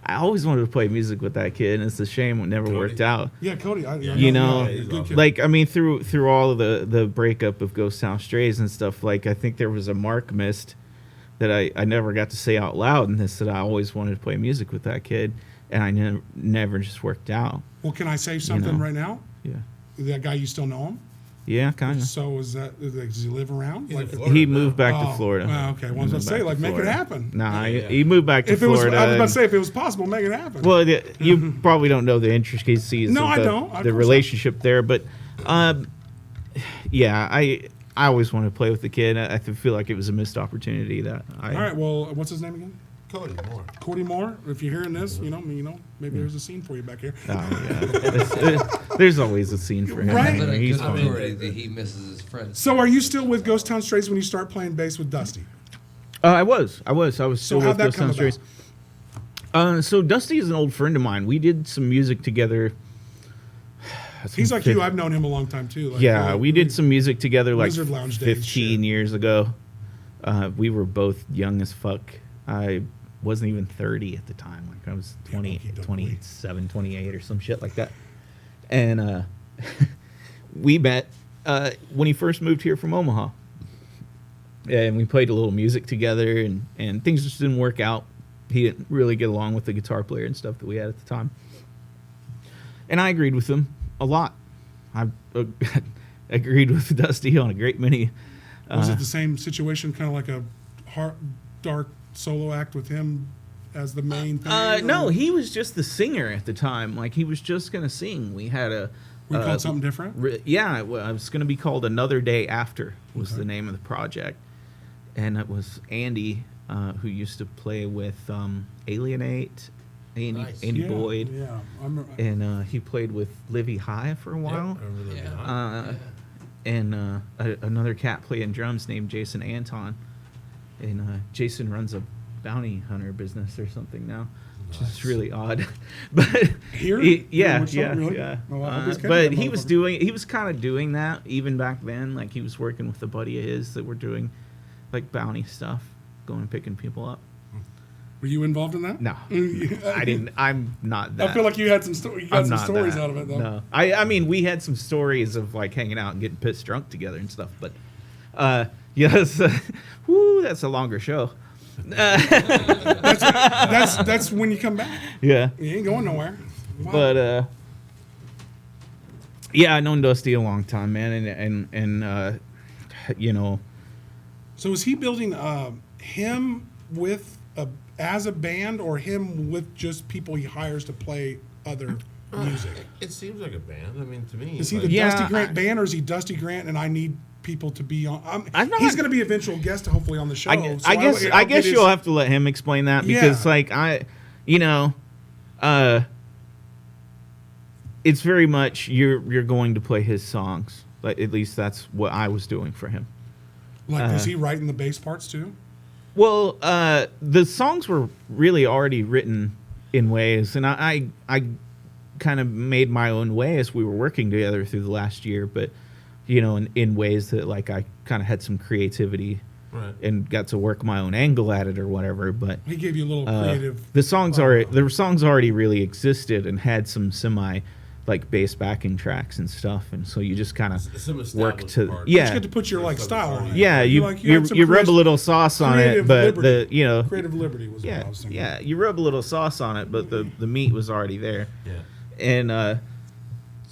I always wanted to play music with that kid, and it's a shame it never worked out. Yeah, Cody. You know, he's a good kid. like, I mean, through all of the breakup of Ghost Town Strays and stuff, like, I think there was a mark missed that I never got to say out loud, and this that I always wanted to play music with that kid, and I never just worked out. Well, can I say something right now? Yeah. That guy, you still know him? Yeah, kind of. So does he live around? Like, Florida He now. moved back Oh, to Florida. well, okay. Well, I was He gonna moved say, back like, to make it Florida. happen. Nah, Yeah. he moved back to If it was, Florida. I was about to and- say, if it was possible, make it happen. Well, you probably don't know the intricacies No, of I don't. Of the course relationship there, but yeah, I always wanted to play with the kid. I feel like it was a missed opportunity that I. All right. Well, what's his name again? Cody Moore. Cody Moore. If you're hearing this, maybe there's a scene for you back here. Oh, yeah. There's always a scene for him. Right. But a He's good fine. authority that he misses his friends. So, are you still with Ghost Town Strays when you start playing bass with Dusty? I was still how'd with that Ghost come Town Strays. So Dusty is an old friend of mine. We did some music together. He's like you. I've known him a long time too. Like, Yeah, we did some music together like Wizard Lounge days, 15 shit. years ago. We were both young as fuck. I wasn't even 30 at the time. Like, I was 20, okie dokie. 27, 28 or some shit like that. And we met when he first moved here from Omaha. And we played a little music together, and things just didn't work out. He didn't really get along with the guitar player and stuff that we had at the time. And I agreed with him a lot. I agreed with Dusty on a great many. Was it the same situation, kind of like a dark solo act with him as the main thing? No, he was just the singer at the time. Like, he was just gonna sing. We had a. We called something different. Yeah, it was gonna be called Another Day After. Was the name of the project, and it was Andy, who used to play with Alienate, Andy Yeah, Boyd, Yeah, I remember. and he played with Livy High for a while. And another cat playing drums named Jason Anton, and Jason runs a bounty hunter business or something now, which is really odd. But Here? yeah, Which one, really? yeah. Oh, I always catch But that he was motherfucker. kind of doing that even back then. Like, he was working with a buddy of his that were doing like bounty stuff, going and picking people up. Were you involved in that? No, I didn't. I'm not that. I feel like you had some you got I'm some not stories that. out of it though. No, I mean, we had some stories of like hanging out and getting pissed drunk together and stuff. But yes, whoo, that's a longer show. That's when you come back. Yeah, You ain't going nowhere. Wow. but yeah, I've known Dusty a long time, man, and you know, So is he building him with as a band, or him with just people he hires to play other music? It seems like a band. I mean, to me, Is he like, the Yeah, Dusty Grant band, or is he Dusty Grant and I need people to be on. I'm not- He's going to be an eventual guest, hopefully, on the show. I guess I'll I get guess his- you'll have to let him explain that because Yeah. it's very much you're going to play his songs. Like, at least that's what I was doing for him. Like, is he writing the bass parts too? Well, the songs were really already written in ways, and I kind of made my own way as we were working together through the last year, but in ways that like I kind of had some creativity Right. and got to work my own angle at it or whatever. But He gave you a little creative. the songs already really existed and had some semi like bass backing tracks and stuff, and so you just kind of Some work established to parts. You yeah get to put your like style on it. yeah you like, you, had some you rub a creative- little sauce on it, creative but liberty. Creative liberty was what I yeah was thinking. yeah you rub a little sauce on it, but the meat was already there. Yeah. And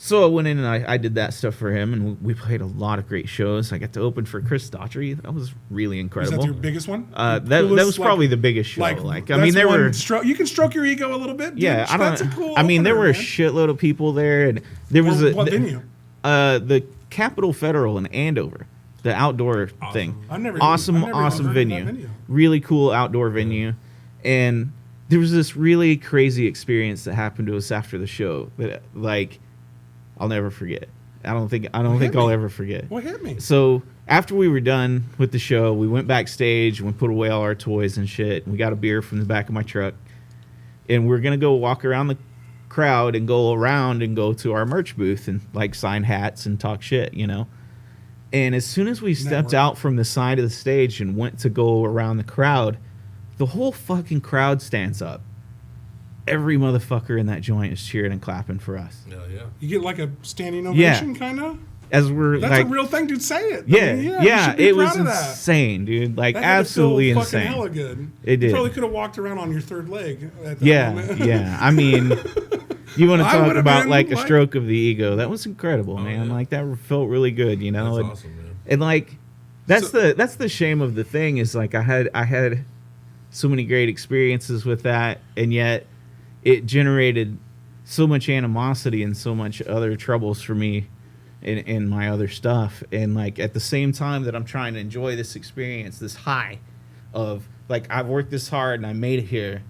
so I went in and I did that stuff for him, and we played a lot of great shows. I got to open for Chris Daughtry. That was really Is incredible. that your biggest one? that Coolest, was probably the biggest show. Like, I mean, there were You can stroke your ego a little bit. Dude. yeah. That's a cool. I mean, there opener, were a man. shitload of people there, and there was What venue? The Capitol Federal in Andover, the outdoor thing. I've never awesome even heard of that venue. venue. Really cool outdoor venue, and there was this really crazy experience that happened to us after the show that like I'll never forget. I don't think I'll ever forget. What hit me? So after we were done with the show, we went backstage and we put away all our toys and shit. And we got a beer from the back of my truck, and we're gonna go walk around the crowd and go around and go to our merch booth and like sign hats and talk shit, And as soon as we stepped out from the side of the stage and went to go around the crowd, the whole fucking crowd stands up. Every motherfucker in that joint is cheering and clapping for us. Yeah, yeah. You get like a standing Yeah. ovation, kind of. As we're That's like, a real thing, dude. Say it. yeah, I mean, you yeah, should be it proud was of that. insane, dude. Like That had to absolutely feel insane. Fucking hella good. It You did. probably could have walked around on your third leg. At that Yeah, moment. yeah. I mean, you want to I talk would've about been, like a like- stroke of the ego? That was incredible, man. yeah. Like that felt really good, That's and, awesome, man. and like that's the shame of the thing is like I had so many great experiences with that, and yet it generated so much animosity and so much other troubles for me in my other stuff. And like at the same time that I'm trying to enjoy this experience, this high of like I've worked this hard and I made it here,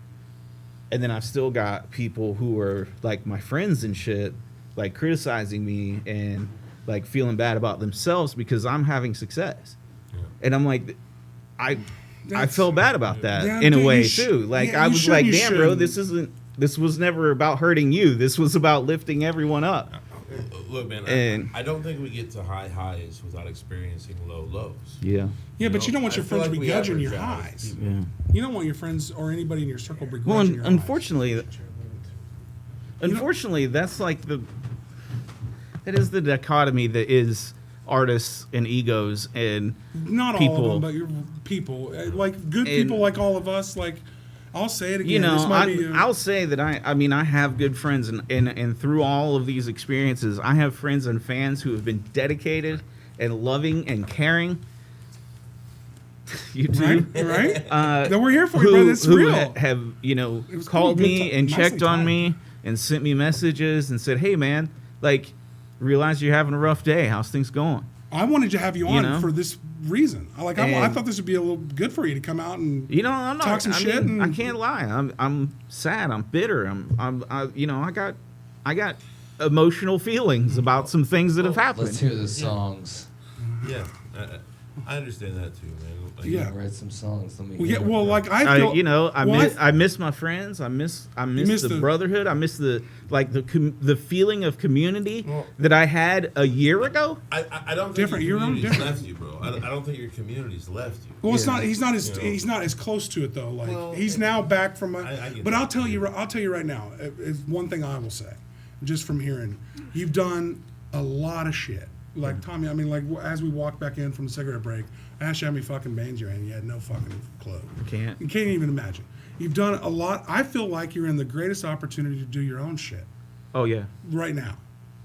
and then I've still got people who are like my friends and shit like criticizing me and like feeling bad about themselves because I'm having success. And I'm like, I felt bad about that Yeah, in a dude, way you too. Like yeah, I you was should, like, you damn, bro, shouldn't. this was never about hurting you. This was about lifting everyone up. Look, man, And- I don't think we get to high highs without experiencing low lows. Yeah. Yeah, but you don't want your I feel friends like to be we judging your average out as highs. people. Yeah. You don't want your friends or anybody in your circle begrudging Well, your highs. unfortunately, that's like that is the dichotomy that is artists and egos and Not all people. of them, but your people. Like good And- people like all of us. Like, I'll say it again. This might be I'll say that I mean I have good friends and through all of these experiences I have friends and fans who have been dedicated and loving and caring. You do. right? That we're here for you, who, but it's who real. have It was called cool, good me ti- and nicely checked on timed. me and sent me messages and said, hey man, like realize you're having a rough day, how's things going? I wanted to have you on know? for this reason. I And- thought this would be a little good for you to come out and I'm not Talk some I shit mean, and- I can't lie, I'm sad, I'm bitter, I got emotional feelings about some things that have happened. Let's hear the songs. Yeah, I understand that too, man. Like, Yeah. Write some songs. Let me. well, yeah, hear well, like I feel, I miss my friends. I miss miss the the- brotherhood. I miss the feeling of community Well- that I had a year ago. I don't think Different, your you're on community's different. left you, bro. I don't think your community's left you. Well, it's not. He's not as You know. he's not as close to it though. Like Well, he's now back from. I get But that. I'll tell you right now. It's one thing I will say, just from hearing, you've done a lot of shit. Like Tommy, I mean, like as we walked back in from the cigarette break, I asked you how many fucking bands you're in. You had no fucking clue. Can't. You can't even imagine. You've done a lot. I feel like you're in the greatest opportunity to do your own shit Oh yeah. right now.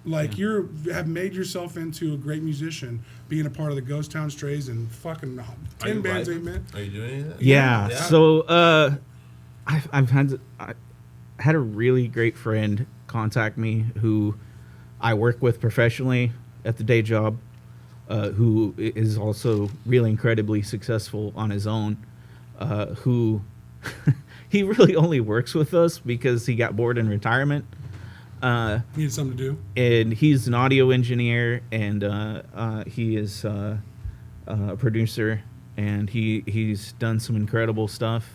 Like you have made yourself into a great musician, being a part of the Ghost Town Strays and fucking Are 10 you bands, writing? 8 man. Are you doing anything? Yeah. Yeah. So I had a really great friend contact me who I work with professionally at the day job. who is also really incredibly successful on his own, who he really only works with us because he got bored in retirement. Needed something to do. And he's an audio engineer, and he is a producer, and he's done some incredible stuff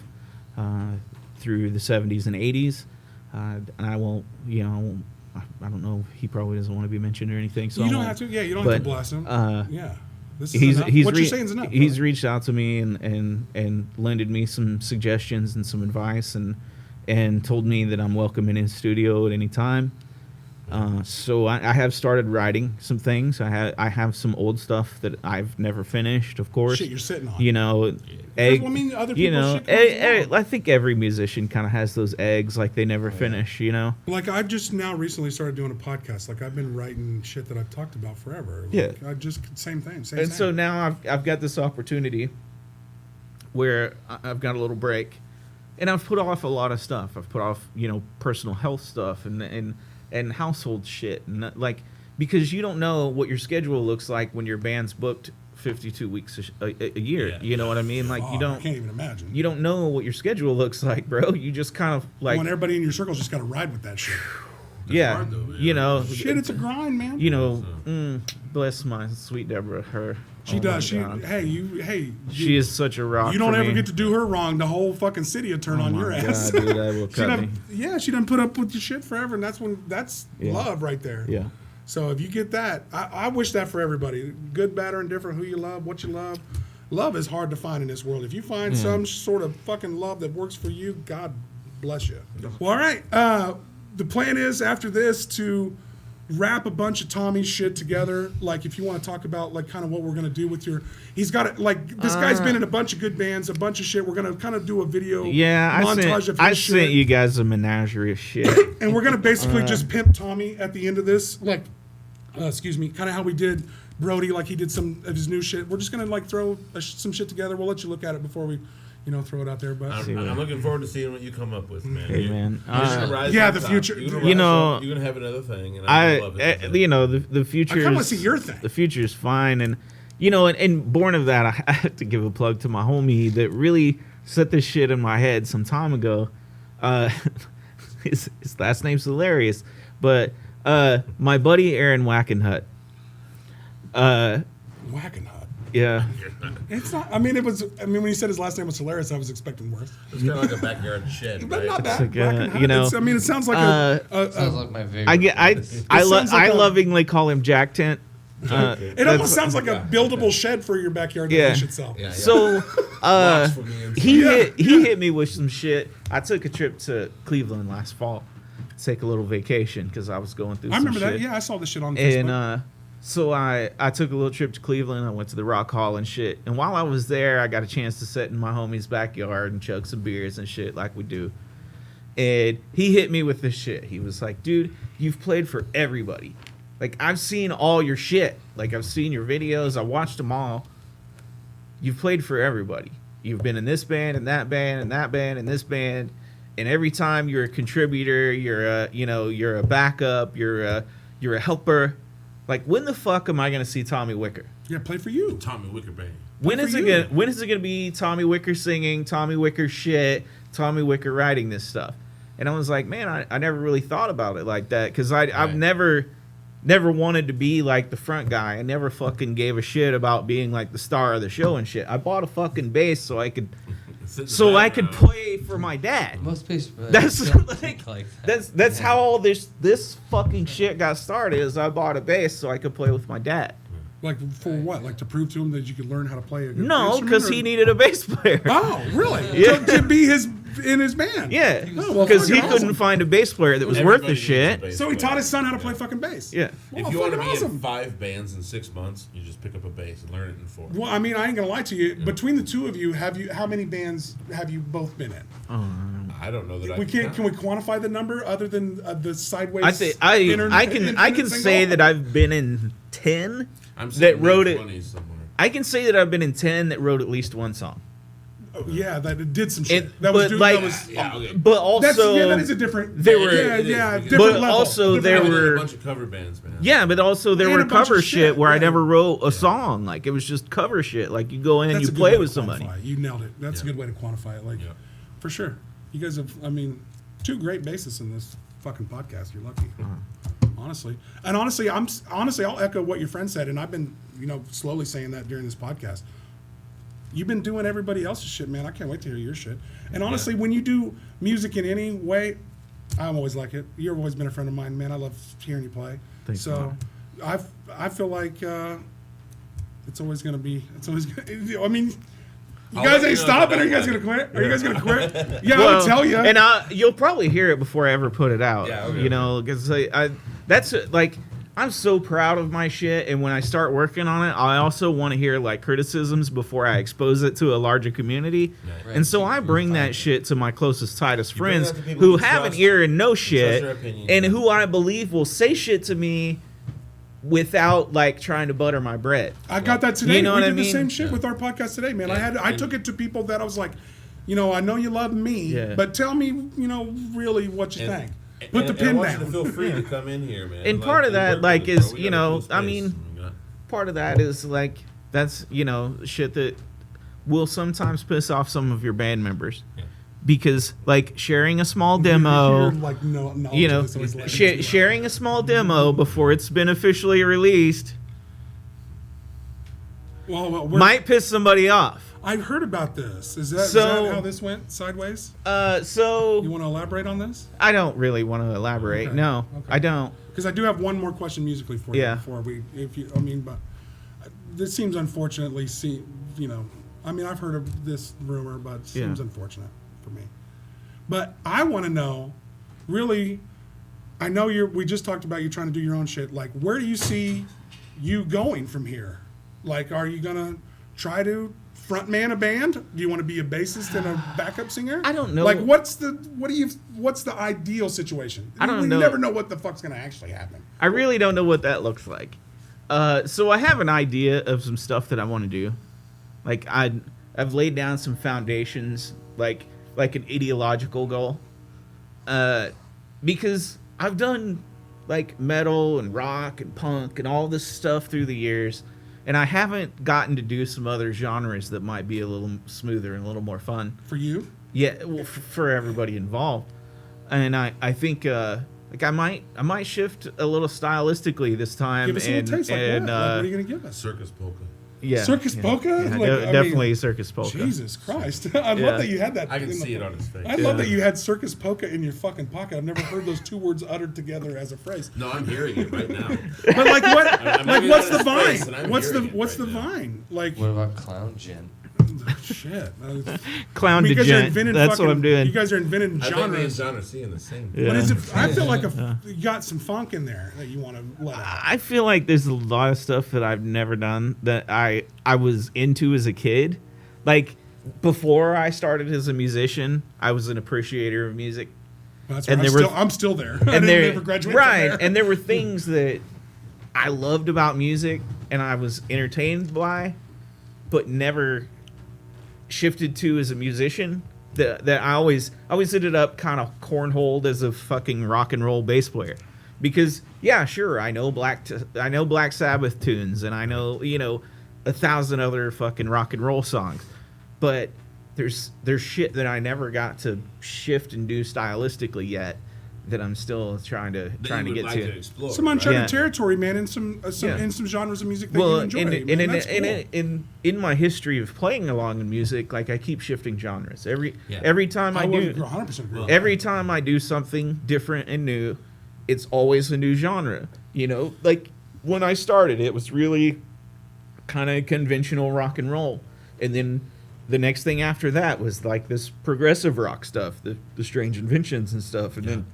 through the 70s and 80s. And I won't, I don't know. He probably doesn't want to be mentioned or anything. So You don't have to. Yeah, you don't have to bless him. Yeah. This is enough. What you're saying is enough. He's reached out to me and lended me some suggestions and some advice, and told me that I'm welcome in his studio at any time. So I have started writing some things. I have some old stuff that I've never finished, of course. Shit you're sitting on. Other people's shit I think every musician kind of has those eggs, like they never finish, Like I've just now recently started doing a podcast. Like I've been writing shit that I've talked about forever. Like, yeah. I just same thing. And so now I've got this opportunity where I've got a little break, and I've put off a lot of stuff. I've put off personal health stuff and household shit, and because you don't know what your schedule looks like when your band's booked 52 weeks a year. Yeah. You know what I mean? Like I can't even imagine. You don't know what your schedule looks like, bro. You just kind of when everybody in your circle's just got to ride with that shit. hard, though, Shit, it's a grind, man. Bless my sweet Deborah. She does. She is such a rock. You don't for ever me. get to do her wrong. The whole fucking city will turn on your ass. God, dude, I will cut me. She done put up with your shit forever, and that's love right there. Yeah. So if you get that, I wish that for everybody. Good, bad, or indifferent, who you love, what you love. Love is hard to find in this world. If you find some sort of fucking love that works for you, God bless you. Well, all right. The plan is after this to wrap a bunch of Tommy's shit together. Like if you want to talk about like kind of what we're gonna do with he's got it. Like this guy's been in a bunch of good bands, a bunch of shit. We're gonna kind of do a video montage of his I shit. sent you guys a menagerie of shit. And we're gonna basically just pimp Tommy at the end of this, like, kind of how we did Brody, like he did some of his new shit. We're just gonna like throw some shit together. We'll let you look at it before we, throw it out there. But I'm looking forward to seeing what you come up with, man. Hey, man. The future. You're gonna have another thing, and I love it. The future. I kind of want to see your thing. The future is fine, and born of that, I have to give a plug to my homie that really set this shit in my head some time ago. His last name's hilarious, but my buddy Aaron Wackenhut. Wackenhut. Yeah. It's not. I mean, when he said his last name was hilarious, I was expecting worse. It's kind of like a backyard shed, But right? not bad. Like, Wackenhut. It sounds like Sounds like my favorite. I lovingly call him Jack Tent. It almost sounds like a buildable shed for your backyard that you should sell. Yeah. So Blocks from the inside. he hit me with some shit. I took a trip to Cleveland last fall to take a little vacation because I was going through. I remember some that. shit. Yeah, I saw this shit on Facebook. And so I took a little trip to Cleveland. I went to the Rock Hall and shit. And while I was there, I got a chance to sit in my homie's backyard and chug some beers and shit like we do. And he hit me with this shit. He was like, dude, you've played for everybody. Like, I've seen all your shit. Like, I've seen your videos. I watched them all. You've played for everybody. You've been in this band and that band and that band and this band. And every time you're a contributor, you're a backup, you're a helper. Like, when the fuck am I gonna see Tommy Wicker? Yeah, play for you. Tommy Wicker Band. When is it gonna be Tommy Wicker singing, Tommy Wicker shit, Tommy Wicker writing this stuff? And I was like, man, I never really thought about it like that because I've never wanted to be like the front guy. I never fucking gave a shit about being like the star of the show and shit. I bought a fucking bass so I could play for my dad. Most bass That's like that's how all this fucking shit got started. Is I bought a bass so I could play with my dad. Like for what? Like to prove to him that you could learn how to play a good No, instrument, because or- he needed a bass player. Oh, really? Yeah. To be in his band. Yeah, Oh, well, because he fucking couldn't awesome. find a bass player that was worth the shit. So he taught his son how to play fucking bass. Yeah. Well, If you want to fucking be awesome. in 5 bands in 6 months, you just pick up a bass and learn it in 4. Well, I mean, I ain't gonna lie to you. Between the two of you, how many bands have you both been in? I don't know that I We can't. Can we quantify the number other than the sideways? I can infinite say single? that I've been in 10 I'm that saying wrote it. mid-20s somewhere. I can say that I've been in 10 that wrote at least one song. Yeah, that it did some shit. And, That was but doing. like, That was. Yeah, okay. but also That is a different. They were- different But level. also different there level. There were- a bunch of cover bands, man. yeah, but also there And were a bunch of cover shit, shit where I yeah. never wrote a song. Like it was just cover shit. Like you go in and That's you a good play way with to somebody. quantify it. You nailed it. That's a Yeah. good way to quantify it. Like, Yeah. for sure. You guys have. I mean, two great bassists in this fucking podcast. You're lucky. Honestly, and honestly, I'll echo what your friend said, and I've been, slowly saying that during this podcast. You've been doing everybody else's shit, man. I can't wait to hear your shit. And honestly, when you do music in any way, I'm always like it. You've always been a friend of mine, man. I love hearing you play. Thanks, so, I feel like it's always gonna be. It's always. I mean. You I'll guys let you ain't know stopping. if I Are you guys like gonna it. quit? Are you guys gonna quit? Yeah, I Well, would tell you. and you'll probably hear it before I ever put it out. Yeah, okay. Because that's like I'm so proud of my shit, and when I start working on it, I also want to hear like criticisms before I expose it to a larger community. Right. And so I Right. bring that shit to my closest, tightest You bring friends that to people who you have an trust, ear and know trust shit, their opinion. and who I believe will say shit to me without like trying to butter my bread. I got that today. You know we what I did the mean? same shit Yeah. with our podcast today, man. Yeah. I took it to people that I was like, I know you love me, Yeah. but tell me, really what you think. Put the and pin I want down. you to feel free to come in here, man. And part of that, work like, with us, is, bro. We got a cool I space. mean, We got- part of that is like that's shit that will sometimes piss off some of your band members Yeah. because like sharing a small demo You're like, no, sharing a small demo before it's been officially released Well, might piss somebody off. I've heard about this. Is that So- how this went sideways? So You want to elaborate on this? I don't really want to elaborate. Okay. No, Okay. I don't. Because I do have one more question musically for you Yeah. before but this seems unfortunately, I've heard of this rumor, but it seems Yeah. unfortunate for me. But I want to know, really, I know we just talked about you trying to do your own shit. Like, where do you see you going from here? Like, are you going to try to frontman a band? Do you want to be a bassist and a backup singer? I don't know. Like, what's the ideal situation? I don't You know. never know what the fuck's going to actually happen. I really don't know what that looks like. So I have an idea of some stuff that I want to do. Like I've laid down some foundations, like an ideological goal. Because I've done like metal and rock and punk and all this stuff through the years, and I haven't gotten to do some other genres that might be a little smoother and a little more fun. For you? Yeah, well, for everybody involved, and I think like I might shift a little stylistically this time. Give us a little taste. Like what? What are you going to give us? Circus polka. Yeah, Circus yeah, polka? yeah, Like, I mean, definitely circus polka. Jesus Christ. I Yeah. love that you had that. I can in the- see it on his face. I love that you had circus polka in your fucking pocket. I've never heard those two words uttered together as a phrase. No, I'm hearing it right now. But like what? I'm like looking what's at the his face, and vine? I'm What's the hearing it what's the right now. vine? Like What about clown gin? shit. Clown You to guys are gent. inventing That's fucking, what I'm doing. You guys are inventing I think me and genres. John are seeing the same. Yeah. What is it? I feel like you got some funk in there that you want to let out. I feel like there's a lot of stuff that I've never done that I was into as a kid. Like before I started as a musician, I was an appreciator of music. That's and right. there were- I'm still there. I And didn't there, ever graduate right? from there. And there were things that I loved about music, and I was entertained by, but never shifted to as a musician. That I always ended up kind of cornholed as a fucking rock and roll bass player, because yeah, sure, I know Black Sabbath tunes, and I know 1,000 other fucking rock and roll songs, but there's shit that I never got to shift and do stylistically yet that I'm still trying to get to. Explore, Some uncharted Yeah. territory, man, in some Yeah. in some genres of music that Well, you enjoy. in, man. in, in, That's cool. in my history of playing along in music, like I keep shifting genres every time I do. 100% agree. Every time I do something different and new, it's always a new genre. Like when I started, it was really kind of conventional rock and roll, and then the next thing after that was like this progressive rock stuff, the Strange Inventions and stuff, and then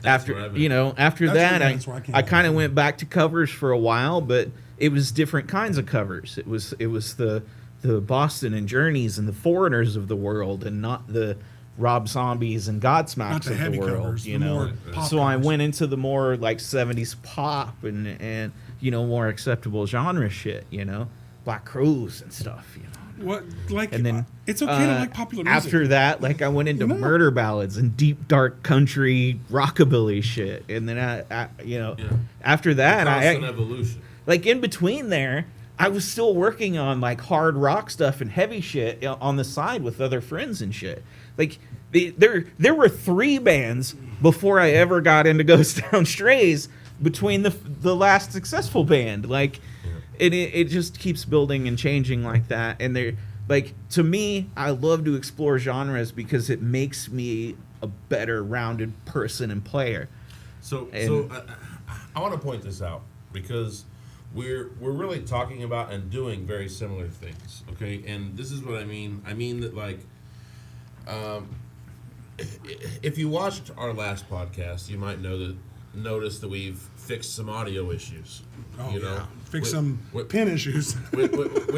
That's after where I've been. after That's that, where- that's where I came I from. kind of went back to covers for a while, but it was different kinds of covers. It was the Boston and Journeys and the Foreigners of the world, and not the Rob Zombies and Not Godsmacks the of heavy the world. covers, the more pop So I covers. went into the more like 70s pop and more acceptable genre shit. Black Crowes and stuff. What like? And then it's okay to like popular music. After that, like I went into No. murder ballads and deep dark country rockabilly shit. And then after that, Constant evolution. like in between there, I was still working on like hard rock stuff and heavy shit on the side with other friends and shit. Like there were 3 bands before I ever got into Ghost Town Strays between the last successful band. Like it just keeps building and changing like that. And they're like, to me, I love to explore genres because it makes me a better rounded person and player. So I want to point this out because we're really talking about and doing very similar things, okay? And this is what I mean. I mean that, like, if you watched our last podcast, you might notice that we've fixed some audio issues. Oh, you know? yeah. Fix some pin issues. We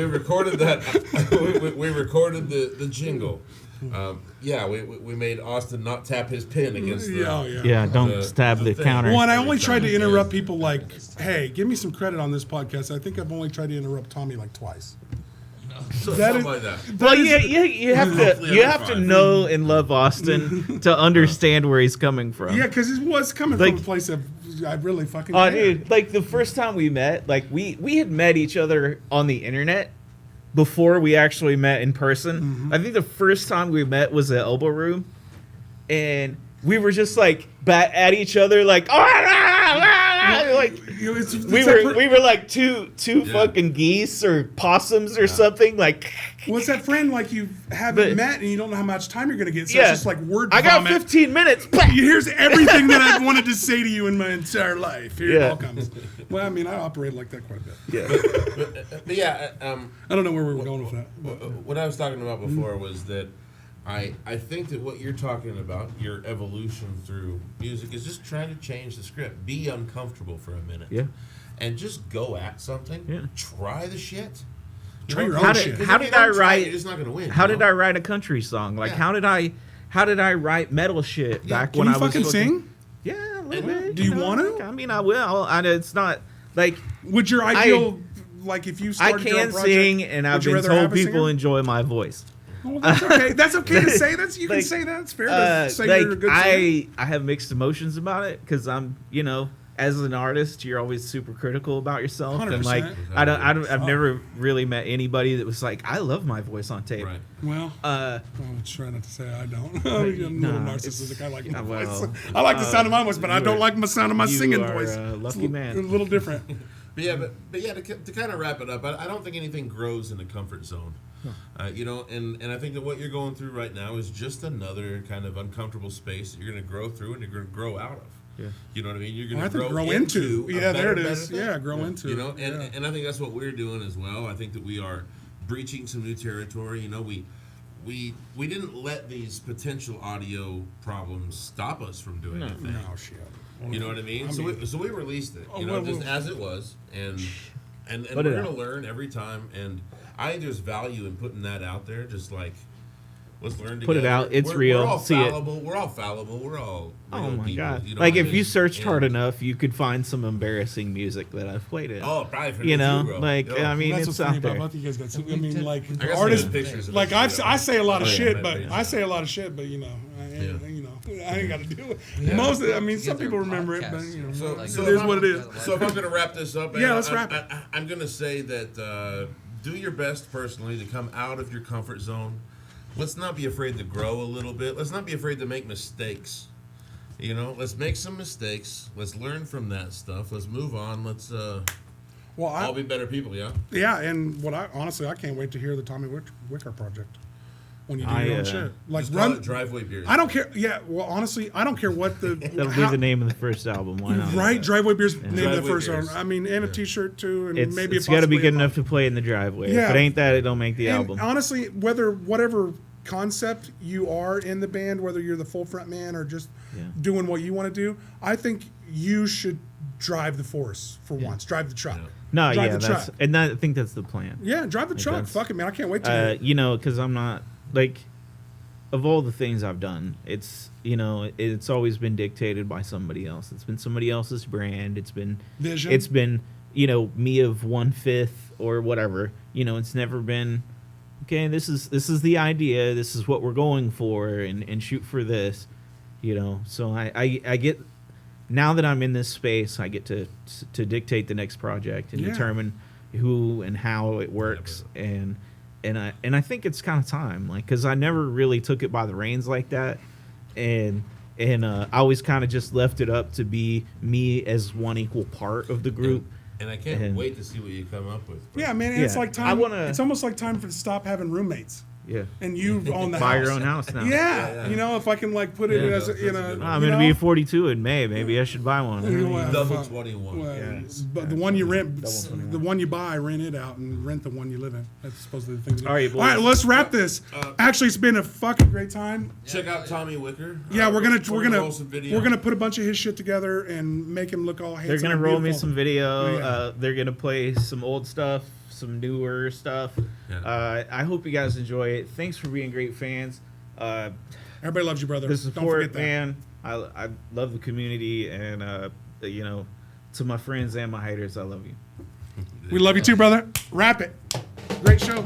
recorded that. We recorded the jingle. We made Austin not tap his pin against the. Yeah, don't stab the thing. counter. Well, and I only tried to interrupt people like, hey, give me some credit on this podcast. I think I've only tried to interrupt Tommy like twice. So That something is- like that. Well, you have to Hopefully you I'm have to fine. know and love Austin to understand where he's coming from. Yeah, because it was coming Like- from a place of I really fucking. Oh, care. dude! Like the first time we met, like we had met each other on the internet before we actually met in person. I think the first time we met was at Elbow Room, and we were just like at each other, like like You know, it's we that were we were like two fucking geese or possums or something. Like What's that friend like you haven't But- met and you don't know how much time you're gonna get? So yeah, it's just like word I got vomit. 15 minutes. Here's everything that I've wanted to say to you in my entire life. Here it Yeah. all comes. Well, I mean, I operate like that quite a bit. Yeah. But yeah, I don't know where we were going with that. what I was talking about before was that I think that what you're talking about, your evolution through music, is just trying to change the script. Be uncomfortable for a minute. Yeah. And just go at something. Yeah. Try the shit. Try your How own did- shit. how If you did I don't try, write- You're just not gonna win. How you did know? I write a country song? Like Yeah. how did I write metal shit back Can when you I was fucking looking- sing? Yeah, a little And- bit. Do you know, want to? like, I mean, I will. It's not like Would your ideal, like, if you I started your own can project, sing, and I've would you been rather told have a people singer? enjoy my voice. Well, that's okay. That's okay to say. That's you Like, can say that. It's fair to say like you're a good singer. I have mixed emotions about it because I'm, as an artist, you're always super critical about yourself, and like 100%. I've never really met anybody that was like, I love my voice on tape. Right. Well, I'm trying not to say I don't. I'm a little Nah, narcissistic. I like my well, voice. I like the sound of my voice, but I you don't are- like the sound of my you singing are voice. a lucky It's man. A little different. But yeah, to kind of wrap it up, I don't think anything grows in a comfort zone. And I think that what you're going through right now is just another kind of uncomfortable space that you're going to grow through and you're going to grow out of. Yeah. You know what I mean? You're I going to think grow grow into. a Yeah, there better, it is. better thing. Yeah, grow into. You know, and yeah. and I think that's what we're doing as well. I think that we are breaching some new territory. You know, we didn't let these potential audio problems stop us from doing anything. No shit. You know what I mean? So we released it, you know, well, just well- as it was, and we're Put it gonna out. learn every time. And I think there's value in putting that out there. Just like let's learn together. Put it out. It's we're real. We're all See it. fallible. We're all fallible. We're all Oh real my people, god! you know Like what I if you mean? searched hard And- enough, you could find some embarrassing music that I've played in. Oh, probably for you know, too, bro. like Yo. I mean, That's it's what's funny out about there. both of you guys got. Some, I we mean, did- like I got some artists. good pictures of Like it, you know. I say a lot of Oh, yeah, shit, that but page. I say a lot of shit, but I ain't, Yeah. I ain't got to do it. Yeah. Most of it, I mean, You some get people their remember it, but podcasts. So, Like, so it is if what it I'm- is. So if I'm going to wrap this up, Yeah, let's wrap it. I'm going to say that do your best personally to come out of your comfort zone. Let's not be afraid to grow a little bit. Let's not be afraid to make mistakes. You know, let's make some mistakes. Let's learn from that stuff. Let's move on. Let's Well, all be better people. Yeah. yeah, and what I honestly I can't wait to hear the Tommy Wicker project when you do your own shit. Like Just call run. it driveway beers. I don't care. Yeah, well, honestly, I don't care what the. That'll be the name of the first album. Why not? Right, driveway beers. Name that Driveway first beers. one. I mean, and a T-shirt too, and maybe It's got to be possibly good a enough to play in the driveway. Yeah. If it ain't that, it don't make the And album. honestly, whatever concept you are in the band, whether you're the full front man or just Yeah. doing what you want to do, I think you should drive the force for once. Drive the truck. No, drive yeah, the that's truck. and I think that's the plan. Yeah, drive the truck. that's- Fuck it, man. I can't wait to. hear it. Because I'm not like of all the things I've done, it's it's always been dictated by somebody else. It's been somebody else's brand. It's been Vision. It's been me of 1/5 or whatever. It's never been okay, this is the idea. This is what we're going for, and shoot for this, you know. So I get, now that I'm in this space, I get to dictate the next project and determine who and how it works, and I think it's kind of time, like, because I never really took it by the reins like that, and I always kind of just left it up to be me as one equal part of the group. And I can't wait to see what you come up with, bro. Yeah, man, it's like time. wanna- It's almost like time for to stop having roommates. Yeah. And you own the Buy house. your own house now. Yeah, you know, if I can like put it as that's in a a. good one. I'm you gonna know? be 42 in May. Maybe I should buy one. Double fuck. 21. Well, Yeah. but the one you rent, Double 21. the one you buy, rent it out and rent the one you live in. That's supposed to be the thing to do. All right, boys. All right, let's wrap this. Actually, it's been a fucking great time. Check out Tommy Wicker. Yeah, we're gonna roll some video. put a bunch of his shit together and make him look all handsome. They're gonna and roll me beautiful. some video. Yeah. They're gonna play some old stuff, some newer stuff. Yeah. I hope you guys enjoy it. Thanks for being great fans. Everybody loves you, brother. The Don't support, forget that. man. I love the community, and you know, to my friends and my haters, I love you. We love you too, brother. Wrap it. Great show.